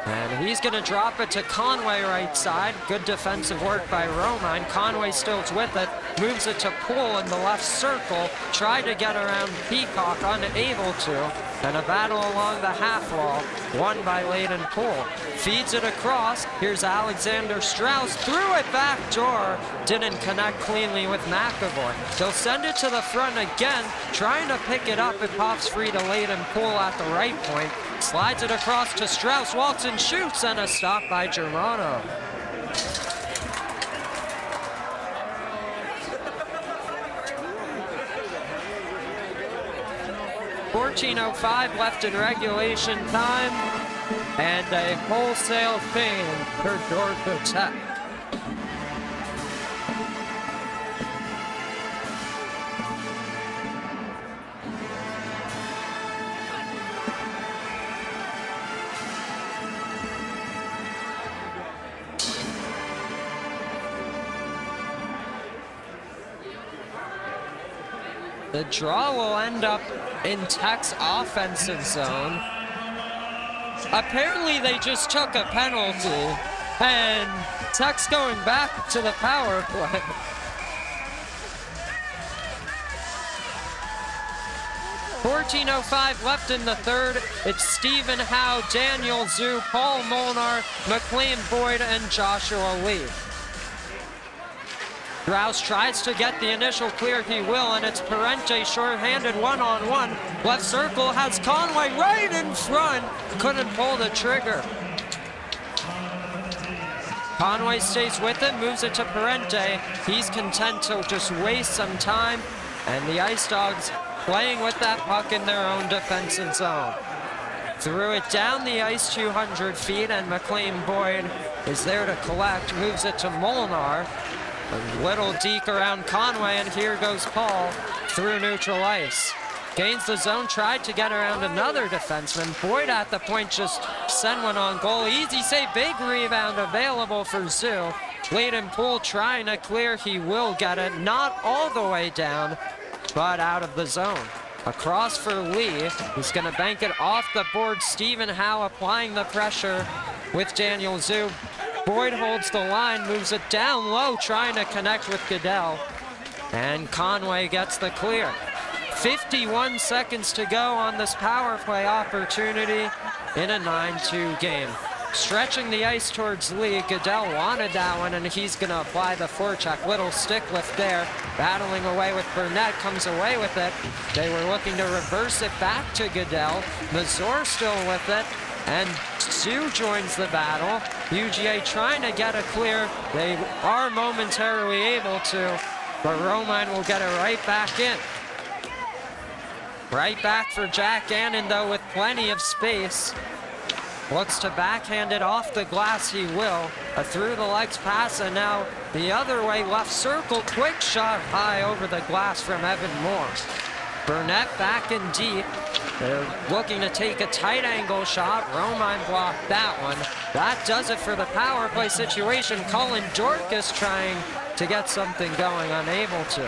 And he's gonna drop it to Conway right side. Good defensive work by Romine. Conway still's with it, moves it to Poole in the left circle. Tried to get around Peacock, unable to. And a battle along the half wall, won by Layden Poole. Feeds it across, here's Alexander Strauss, threw it back door. Didn't connect cleanly with McAvoy. They'll send it to the front again, trying to pick it up. It pops free to Layden Poole at the right point. Slides it across to Strauss, Walton shoots, and a stop by Germano. .14:05 left in regulation time, and a wholesale fame for Georgia Tech. The draw will end up in Tech's offensive zone. Apparently they just took a penalty, and Tech's going back to the power play. .14:05 left in the third. It's Stephen Howe, Daniel Zhu, Paul Molnar, McLean Boyd, and Joshua Lee. Strauss tries to get the initial clear, he will, and it's Parente short-handed one-on-one. Left circle has Conway right in front, couldn't pull the trigger. Conway stays with it, moves it to Parente. He's content to just waste some time, and the Ice Dogs playing with that puck in their own defensive zone. Threw it down the ice 200 feet, and McLean Boyd is there to collect, moves it to Molnar. A little deke around Conway, and here goes Paul through neutral ice. Gains the zone, tried to get around another defenseman. Boyd at the point just sent one on goal. Easy save, big rebound available for Zhu. Layden Poole trying to clear, he will get it. Not all the way down, but out of the zone. Across for Lee, he's gonna bank it off the board. Stephen Howe applying the pressure with Daniel Zhu. Boyd holds the line, moves it down low, trying to connect with Goodell. And Conway gets the clear. 51 seconds to go on this power play opportunity in a 9-2 game. Stretching the ice towards Lee, Goodell wanted that one, and he's gonna apply the forecheck. Little stick lift there, battling away with Burnett, comes away with it. They were looking to reverse it back to Goodell. Mazur still with it, and Zhu joins the battle. UGA trying to get a clear. They are momentarily able to, but Romine will get it right back in. Right back for Jack Gannon, though, with plenty of space. Looks to backhand it off the glass, he will. A through the legs pass, and now the other way, left circle, quick shot high over the glass from Evan Moore. Burnett back in deep. They're looking to take a tight angle shot. Romine blocked that one. That does it for the power play situation. Colin Dorcas trying to get something going, unable to.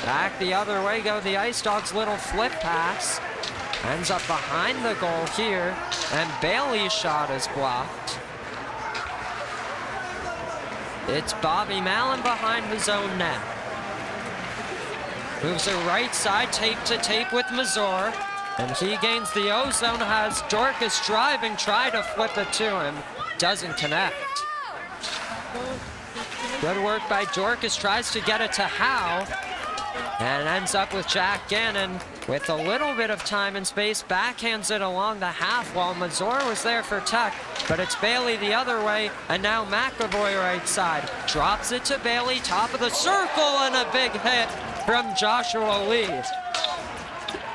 Back the other way go the Ice Dogs, little flip pass. Ends up behind the goal here, and Bailey's shot is blocked. It's Bobby Mallon behind his own net. Moves it right side, tape to tape with Mazur, and he gains the O-zone, has Dorcas driving, try to flip it to him, doesn't connect. Good work by Dorcas, tries to get it to Howe, and ends up with Jack Gannon with a little bit of time and space, backhands it along the half wall. Mazur was there for Tech, but it's Bailey the other way, and now McAvoy right side. Drops it to Bailey, top of the circle, and a big hit from Joshua Lee.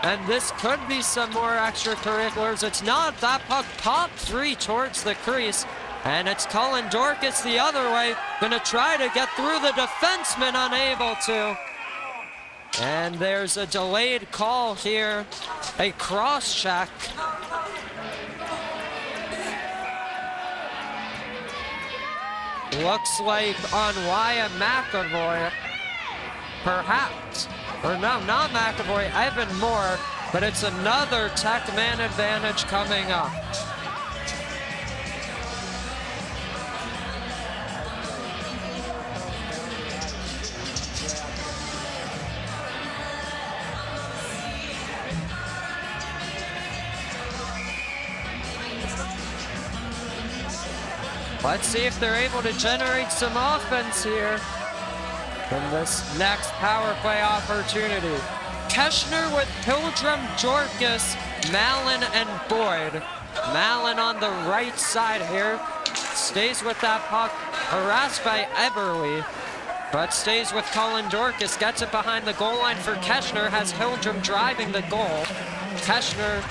And this could be some more extracurriculars. It's not. That puck popped free towards the crease. And it's Cullen Dorcas the other way. Gonna try to get through the defenseman, unable to. And there's a delayed call here. A cross check. Looks like on Wyatt McAvoy. Perhaps. Or no, not McAvoy, Evan Moore, but it's another tech man advantage coming up. Let's see if they're able to generate some offense here in this next power play opportunity. Keschner with Hildrum, Jorkus, Mallon, and Boyd. Mallon on the right side here. Stays with that puck, harassed by Eberle, but stays with Cullen Dorcas. Gets it behind the goal line for Keschner, has Hildrum driving the goal. Keschner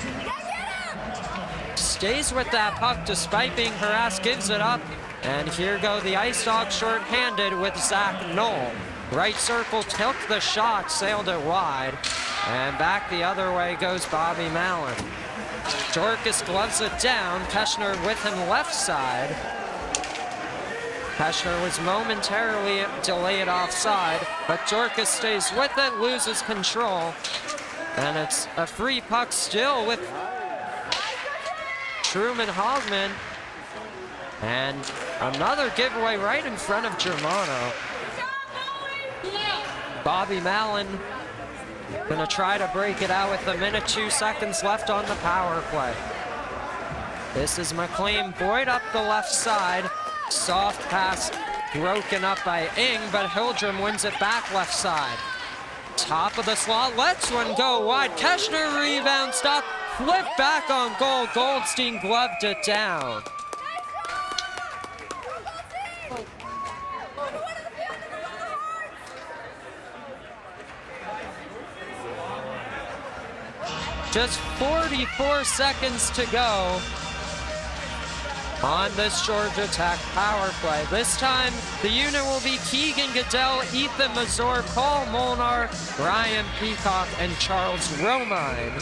stays with that puck despite being harassed, gives it up. And here go the Ice Dogs short-handed with Zach Knoll. Right circle, took the shot, sailed it wide. And back the other way goes Bobby Mallon. Dorcas gloves it down, Keschner with him left side. Keschner was momentarily delayed offside, but Dorcas stays with it, loses control. And it's a free puck still with Truman Hogman. And another giveaway right in front of Germano. Bobby Mallon gonna try to break it out with 1 minute 2 seconds left on the power play. This is McLean. Boyd up the left side. Soft pass broken up by Ing, but Hildrum wins it back left side. Top of the slot, lets one go wide. Keschner rebound stop, flip back on goal. Goldstein gloved it down. Just 44 seconds to go on this Georgia Tech power play. This time, the unit will be Keegan Goodell, Ethan Mazur, Paul Molnar, Ryan Peacock, and Charles Romine.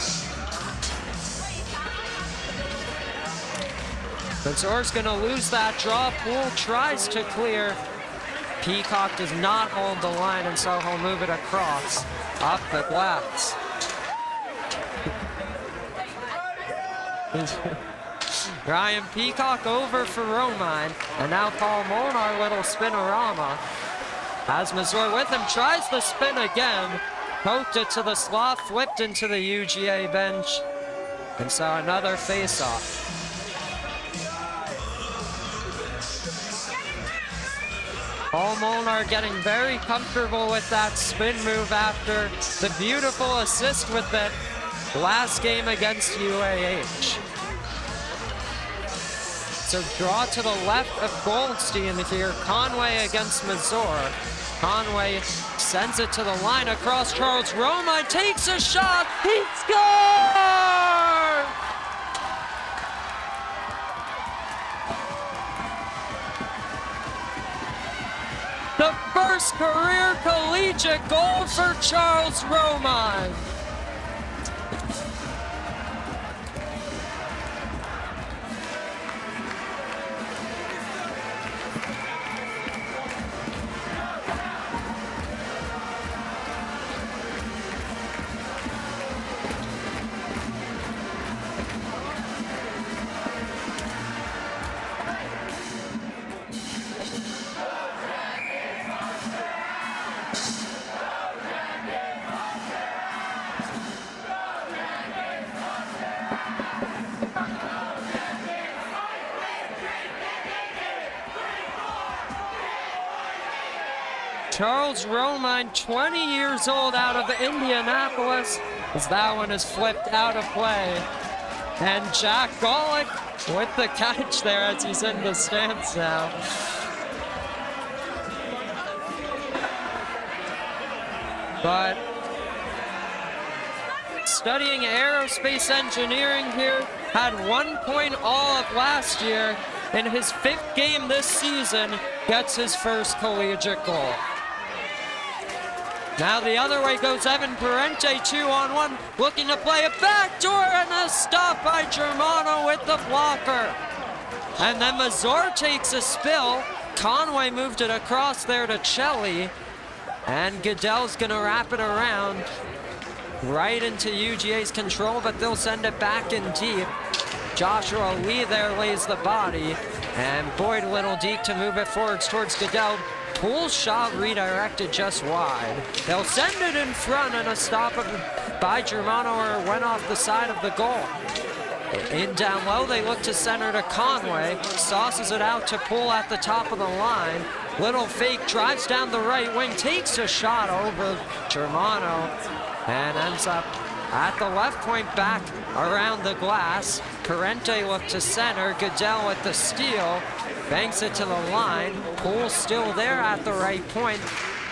Mazur's gonna lose that draw. Poole tries to clear. Peacock does not hold the line, and so he'll move it across up the glass. Ryan Peacock over for Romine, and now Paul Molnar, little spinorama. As Mazur with him, tries the spin again, poked it to the slot, flipped into the UGA bench, and so another face-off. Paul Molnar getting very comfortable with that spin move after the beautiful assist with it last game against UAH. So draw to the left of Goldstein here. Conway against Mazur. Conway sends it to the line across. Charles Romine takes a shot. He scores! The first career collegiate goal for Charles Romine. Charles Romine, 20 years old, out of Indianapolis, as that one is flipped out of play. And Jack Golick with the catch there as he's in the stands now. But studying aerospace engineering here, had 1 point all of last year. In his 5th game this season, gets his first collegiate goal. Now the other way goes Evan Parente, 2-on-1, looking to play a backdoor and a stop by Germano with the blocker. And then Mazur takes a spill. Conway moved it across there to Chelly. And Goodell's gonna wrap it around right into UGA's control, but they'll send it back in deep. Joshua Lee there lays the body, and Boyd Little Deke to move it forwards towards Goodell. Poole shot redirected just wide. They'll send it in front, and a stop by Germano or went off the side of the goal. In down low, they look to center to Conway, sauces it out to Poole at the top of the line. Little fake, drives down the right wing, takes a shot over Germano, and ends up at the left point back around the glass. Parente looked to center, Goodell with the steal, banks it to the line. Poole still there at the right point,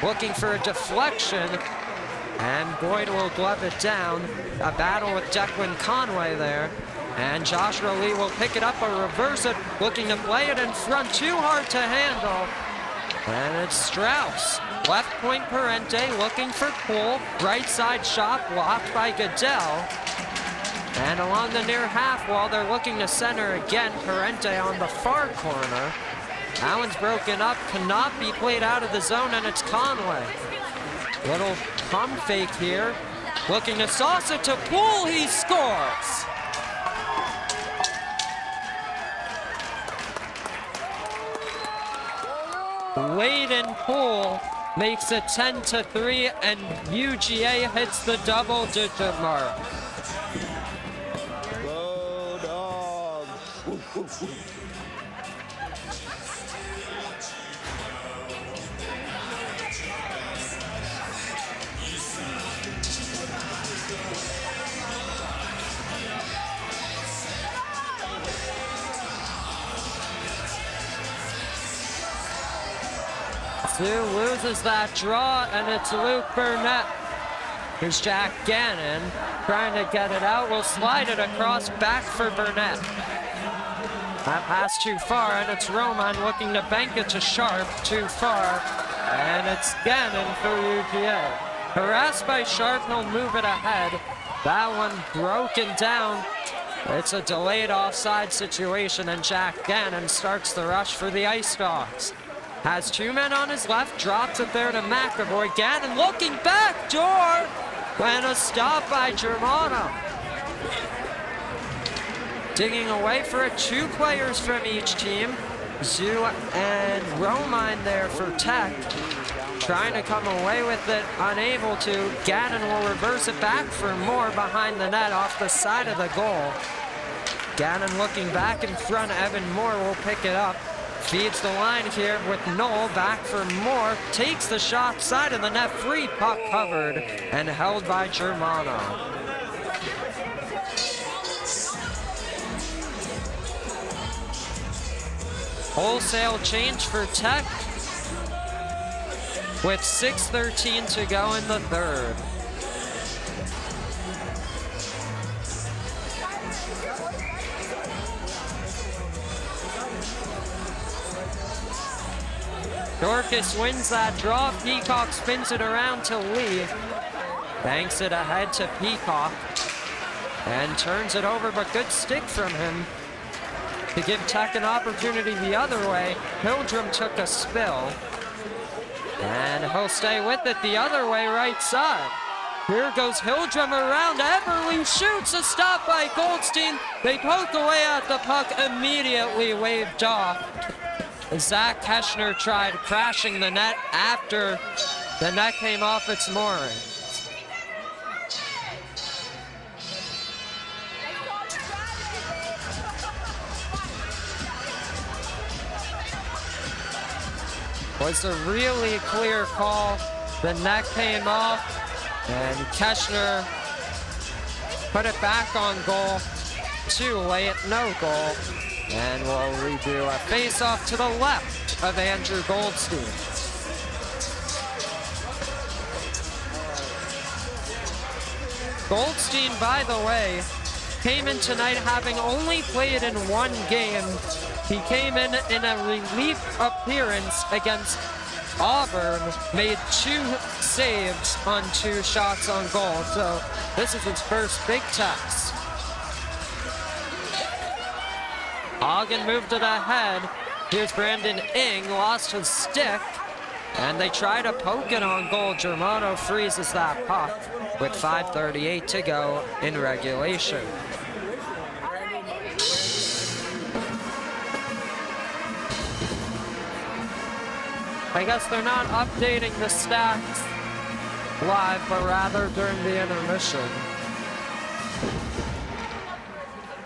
looking for a deflection, and Boyd will glove it down. A battle with Declan Conway there, and Joshua Lee will pick it up or reverse it, looking to play it in front, too hard to handle. And it's Strauss. Left point Parente looking for Poole. Right side shot blocked by Goodell. And along the near half wall, they're looking to center again. Parente on the far corner. That one's broken up, cannot be played out of the zone, and it's Conway. Little pump fake here. Looking to sauce it to Poole, he scores! Layden Poole makes it 10-3, and UGA hits the double-digit mark. Go Dogs! Sioux loses that draw, and it's Luke Burnett. Here's Jack Gannon trying to get it out. Will slide it across back for Burnett. That pass too far, and it's Roman looking to bank it to Sharp. Too far, and it's Gannon for UGA. Harassed by Sharp, he'll move it ahead. That one broken down. It's a delayed offside situation, and Jack Gannon starts the rush for the Ice Dogs. Has 2 men on his left, drops it there to McAvoy. Gannon looking back door, and a stop by Germano. Digging away for it, 2 players from each team. Zoo and Romine there for Tech. Trying to come away with it, unable to. Gannon will reverse it back for Moore behind the net off the side of the goal. Gannon looking back in front, Evan Moore will pick it up. Feeds the line here with Knoll, back for Moore, takes the shot, side of the net, free puck covered, and held by Germano. Wholesale change for Tech, with 6:13 to go in the third. Dorcas wins that draw. Peacock spins it around to Lee. Banks it ahead to Peacock. And turns it over, but good stick from him to give Tech an opportunity the other way. Hildrum took a spill. And he'll stay with it the other way, right side. Here goes Hildrum around. Everly shoots, a stop by Goldstein. They poke away at the puck, immediately waved off. Zach Keschner tried crashing the net after the net came off its mooring. Was a really clear call. The net came off, and Keschner put it back on goal. too late, no goal. And we'll redo a face-off to the left of Andrew Goldstein. Goldstein, by the way, came in tonight having only played in one game. He came in a relief appearance against Auburn, made 2 saves on 2 shots on goal. So this is his first big test. Hagen moved it ahead. Here's Brandon Ing, lost his stick, and they try to poke it on goal. Germano freezes that puck with 5:38 to go in regulation. I guess they're not updating the stats live, but rather during the intermission.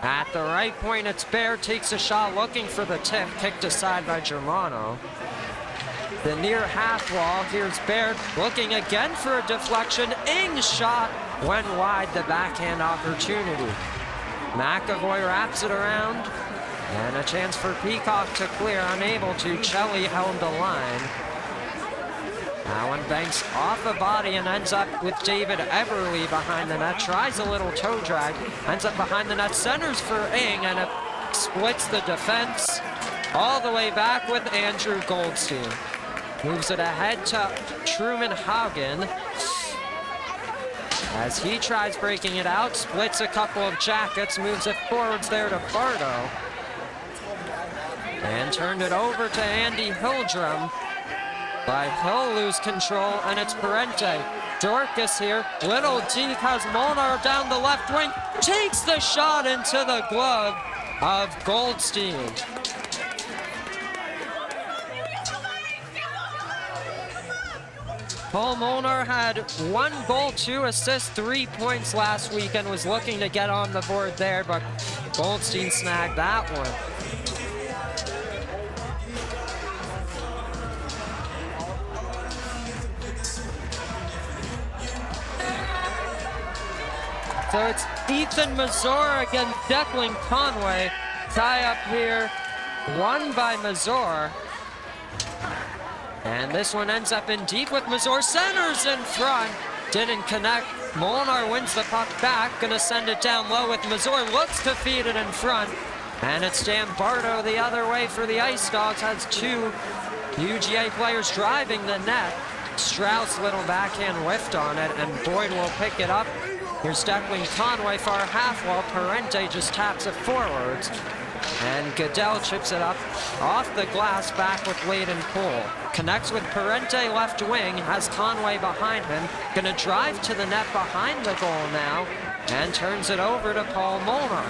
At the right point, it's Baird, takes a shot looking for the tip, kicked aside by Germano. The near half wall, here's Baird looking again for a deflection. Ing's shot went wide, the backhand opportunity. McAvoy wraps it around, and a chance for Peacock to clear, unable to. Chelly held the line. Allen banks off a body and ends up with David Everly behind the net. Tries a little toe drag, ends up behind the net, centers for Ing, and it splits the defense all the way back with Andrew Goldstein. Moves it ahead to Truman Hagen as he tries breaking it out, splits a couple of jackets, moves it forwards there to Bardo, and turned it over to Andy Hildrum. But he'll lose control, and it's Parente. Dorcas here, little deke, has Molnar down the left wing, takes the shot into the glove of Goldstein. Paul Molnar had 1 goal, 2 assists, 3 points last week, and was looking to get on the board there, but Goldstein snagged that one. So it's Ethan Mazur against Declan Conway. Tie up here, won by Mazur. And this one ends up in deep with Mazur. Centers in front, didn't connect. Molnar wins the puck back, gonna send it down low with Mazur, looks to feed it in front. And it's Dan Bardo the other way for the Ice Dogs, has 2 UGA players driving the net. Strauss little backhand whiffed on it, and Boyd will pick it up. Here's Declan Conway, far half wall. Parente just taps it forwards. And Goodell chips it up off the glass back with Layden Poole. Connects with Parente left wing, has Conway behind him. Gonna drive to the net behind the goal now, and turns it over to Paul Molnar.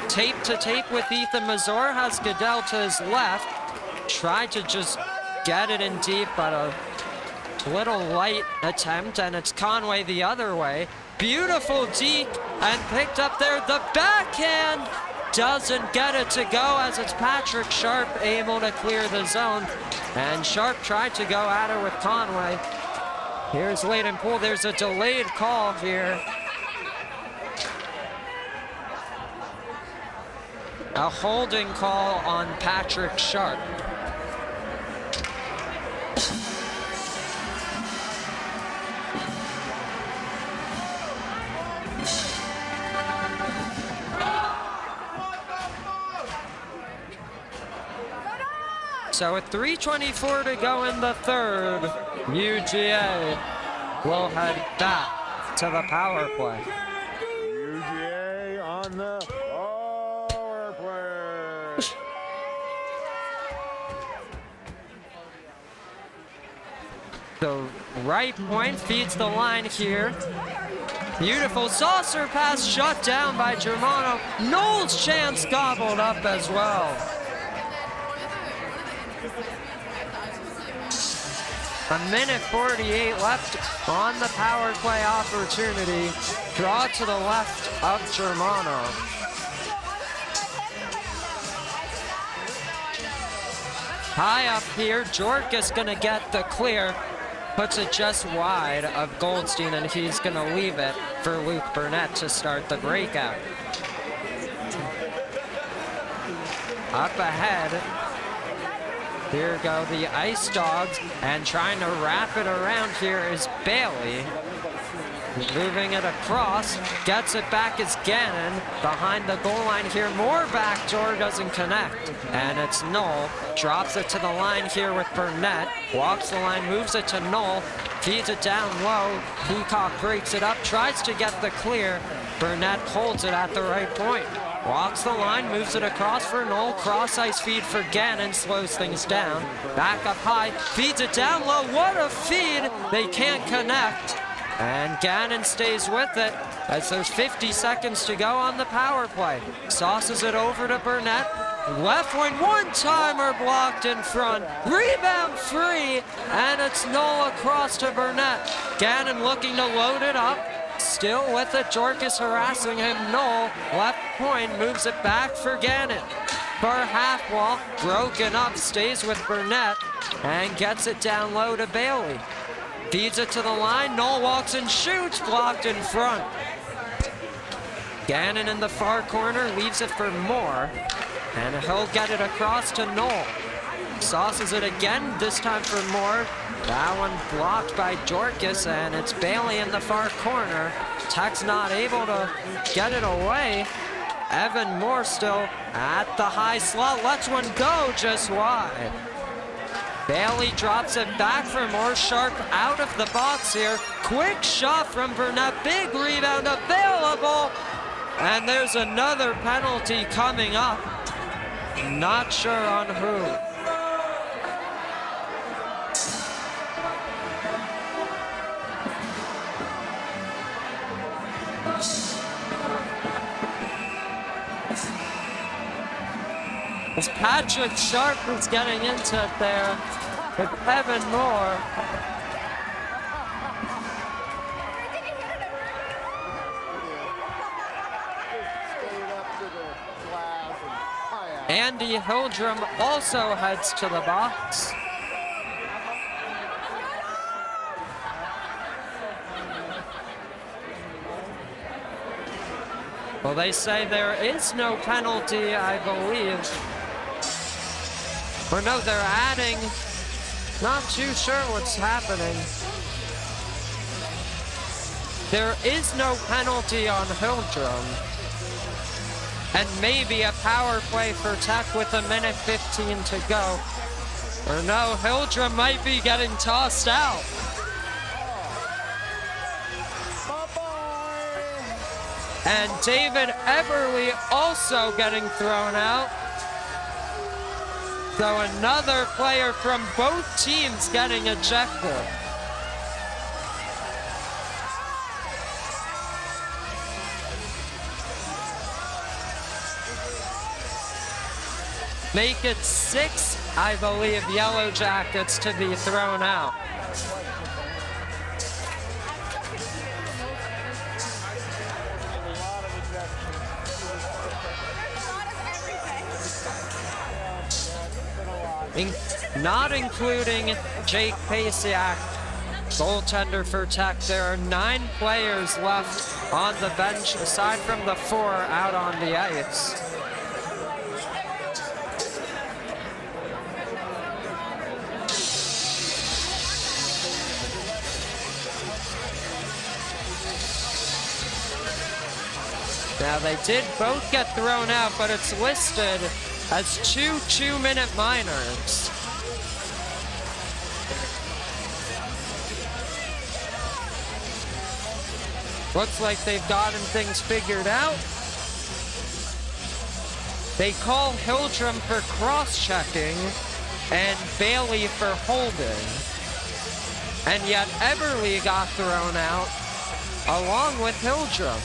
Tape to tape with Ethan Mazur, has Goodell to his left. Tried to just get it in deep, but a little light attempt, and it's Conway the other way. Beautiful deke, and picked up there. The backhand doesn't get it to go, as it's Patrick Sharp able to clear the zone. And Sharp tried to go at her with Conway. Here's Layden Poole. There's a delayed call here. A holding call on Patrick Sharp. So with 3:24 to go in the third, UGA will head back to the power play. UGA on the power play. The right point feeds the line here. Beautiful saucer pass shut down by Germano. Noel's chance gobbled up as well. A minute 48 left on the power play opportunity. Draw to the left of Germano. High up here, Jorkus gonna get the clear. Puts it just wide of Goldstein, and he's gonna leave it for Luke Burnett to start the breakout. up ahead. Here go the Ice Dogs, and trying to wrap it around here is Bailey. Moving it across, gets it back is Gannon. Behind the goal line here, more backdoor, doesn't connect. And it's Knoll, drops it to the line here with Burnett. Walks the line, moves it to Knoll, feeds it down low. Peacock breaks it up, tries to get the clear. Burnett holds it at the right point. Walks the line, moves it across for Knoll, cross ice feed for Gannon, slows things down. Back up high, feeds it down low, what a feed! They can't connect. And Gannon stays with it as there's 50 seconds to go on the power play. Sauces it over to Burnett. Left wing, one-timer blocked in front. Rebound free, and it's Knoll across to Burnett. Gannon looking to load it up. Still with it, Jorkus harassing him. Knoll, left point, moves it back for Gannon. Far half wall, broken up, stays with Burnett, and gets it down low to Bailey. Feeds it to the line, Knoll walks and shoots, blocked in front. Gannon in the far corner, leaves it for Moore, and he'll get it across to Knoll. Sauces it again, this time for Moore. That one blocked by Jorkus, and it's Bailey in the far corner. Tech's not able to get it away. Evan Moore still at the high slot, lets one go just wide. Bailey drops it back for Moore, Sharp out of the box here. Quick shot from Burnett, big rebound available. And there's another penalty coming up. Not sure on who. As Patrick Sharp is getting into it there with Evan Moore. Andy Hildrum also heads to the box. Well, they say there is no penalty, I believe. Or no, they're adding. Not too sure what's happening. There is no penalty on Hildrum. And maybe a power play for Tech with 1:15 to go. Or no, Hildrum might be getting tossed out. And David Everly also getting thrown out. So another player from both teams getting ejected. Make it 6, I believe, Yellow Jackets to be thrown out. Not including Jake Pasiak, goaltender for Tech. There are 9 players left on the bench, aside from the 4 out on the ice. Now, they did both get thrown out, but it's listed as 2 2-minute minors. Looks like they've gotten things figured out. They call Hildrum for cross-checking and Bailey for holding. And yet Everly got thrown out along with Hildrum.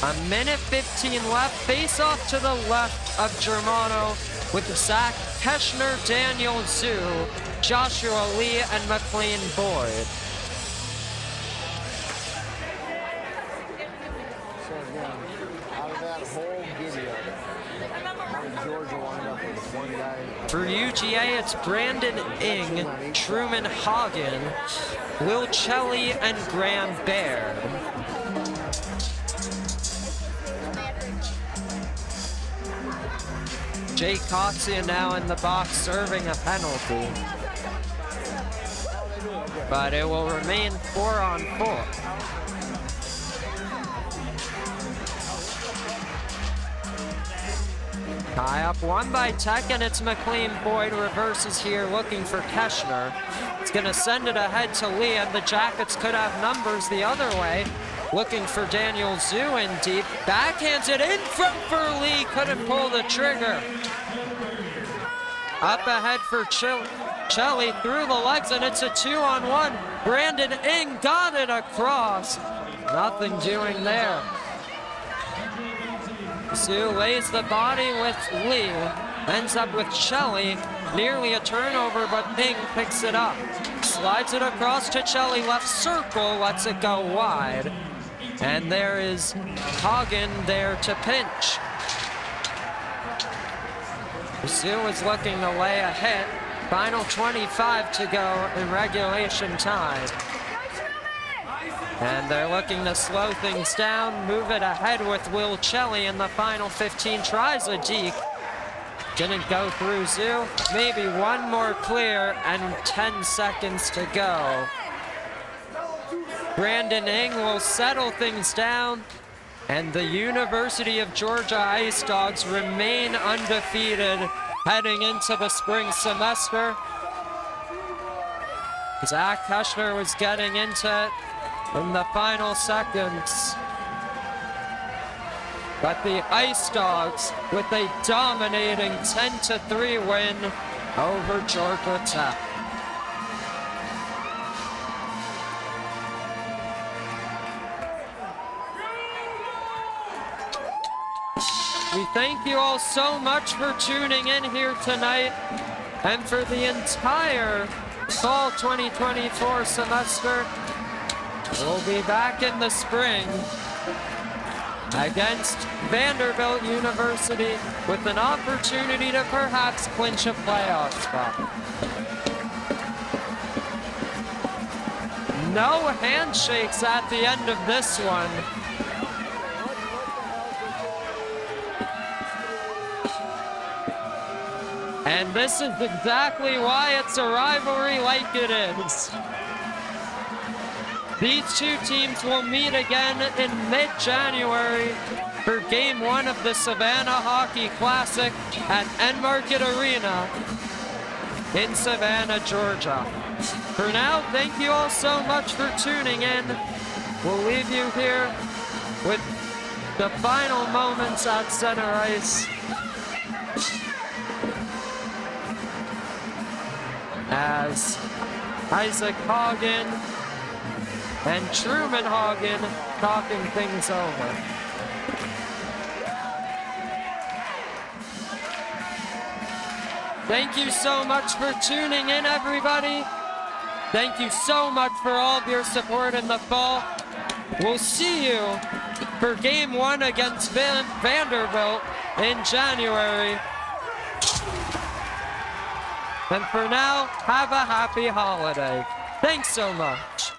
1:15 left. Face off to the left of Germano with Zach Keschner, Daniel Zhu, Joshua Lee, and McLean Boyd. So again, out of that whole video, how did Georgia wind up with one guy? For UGA, it's Brandon Ing, Truman Hagen, Will Chelly, and Graham Baird. Jake Kotzian now in the box serving a penalty. But it will remain 4-on-4. Tie up one by Tech, and it's McLean. Boyd reverses here looking for Keschner. It's gonna send it ahead to Lee, and the Jackets could have numbers the other way. Looking for Daniel Zhu in deep. Backhands it in front for Lee, couldn't pull the trigger. Up ahead for Chelly through the legs, and it's a 2-on-1. Brandon Ing got it across. Nothing doing there. Zhu lays the body with Lee, ends up with Chelly. Nearly a turnover, but Ing picks it up. Slides it across to Chelly, left circle, lets it go wide. And there is Hagen there to pinch. Zhu is looking to lay a hit. Final 25 to go in regulation time. And they're looking to slow things down, move it ahead with Will Chelly in the final 15. Tries a deke. Didn't go through Zhu. Maybe one more clear and 10 seconds to go. Brandon Ing will settle things down, and the University of Georgia Ice Dogs remain undefeated heading into the spring semester. Zach Keschner was getting into it in the final seconds. But the Ice Dogs with a dominating 10-3 win over Georgia Tech. We thank you all so much for tuning in here tonight and for the entire fall 2024 semester. We'll be back in the spring against Vanderbilt University with an opportunity to perhaps clinch a playoff spot. No handshakes at the end of this one. And this is exactly why it's a rivalry like it is. These two teams will meet again in mid-January for Game 1 of the Savannah Hockey Classic at Enmarket Arena in Savannah, Georgia. For now, thank you all so much for tuning in. We'll leave you here with the final moments at center ice as Isaac Hagen and Truman Hagen talking things over. Thank you so much for tuning in, everybody. Thank you so much for all of your support in the fall. We'll see you for Game 1 against Vanderbilt in January. And for now, have a happy holiday. Thanks so much.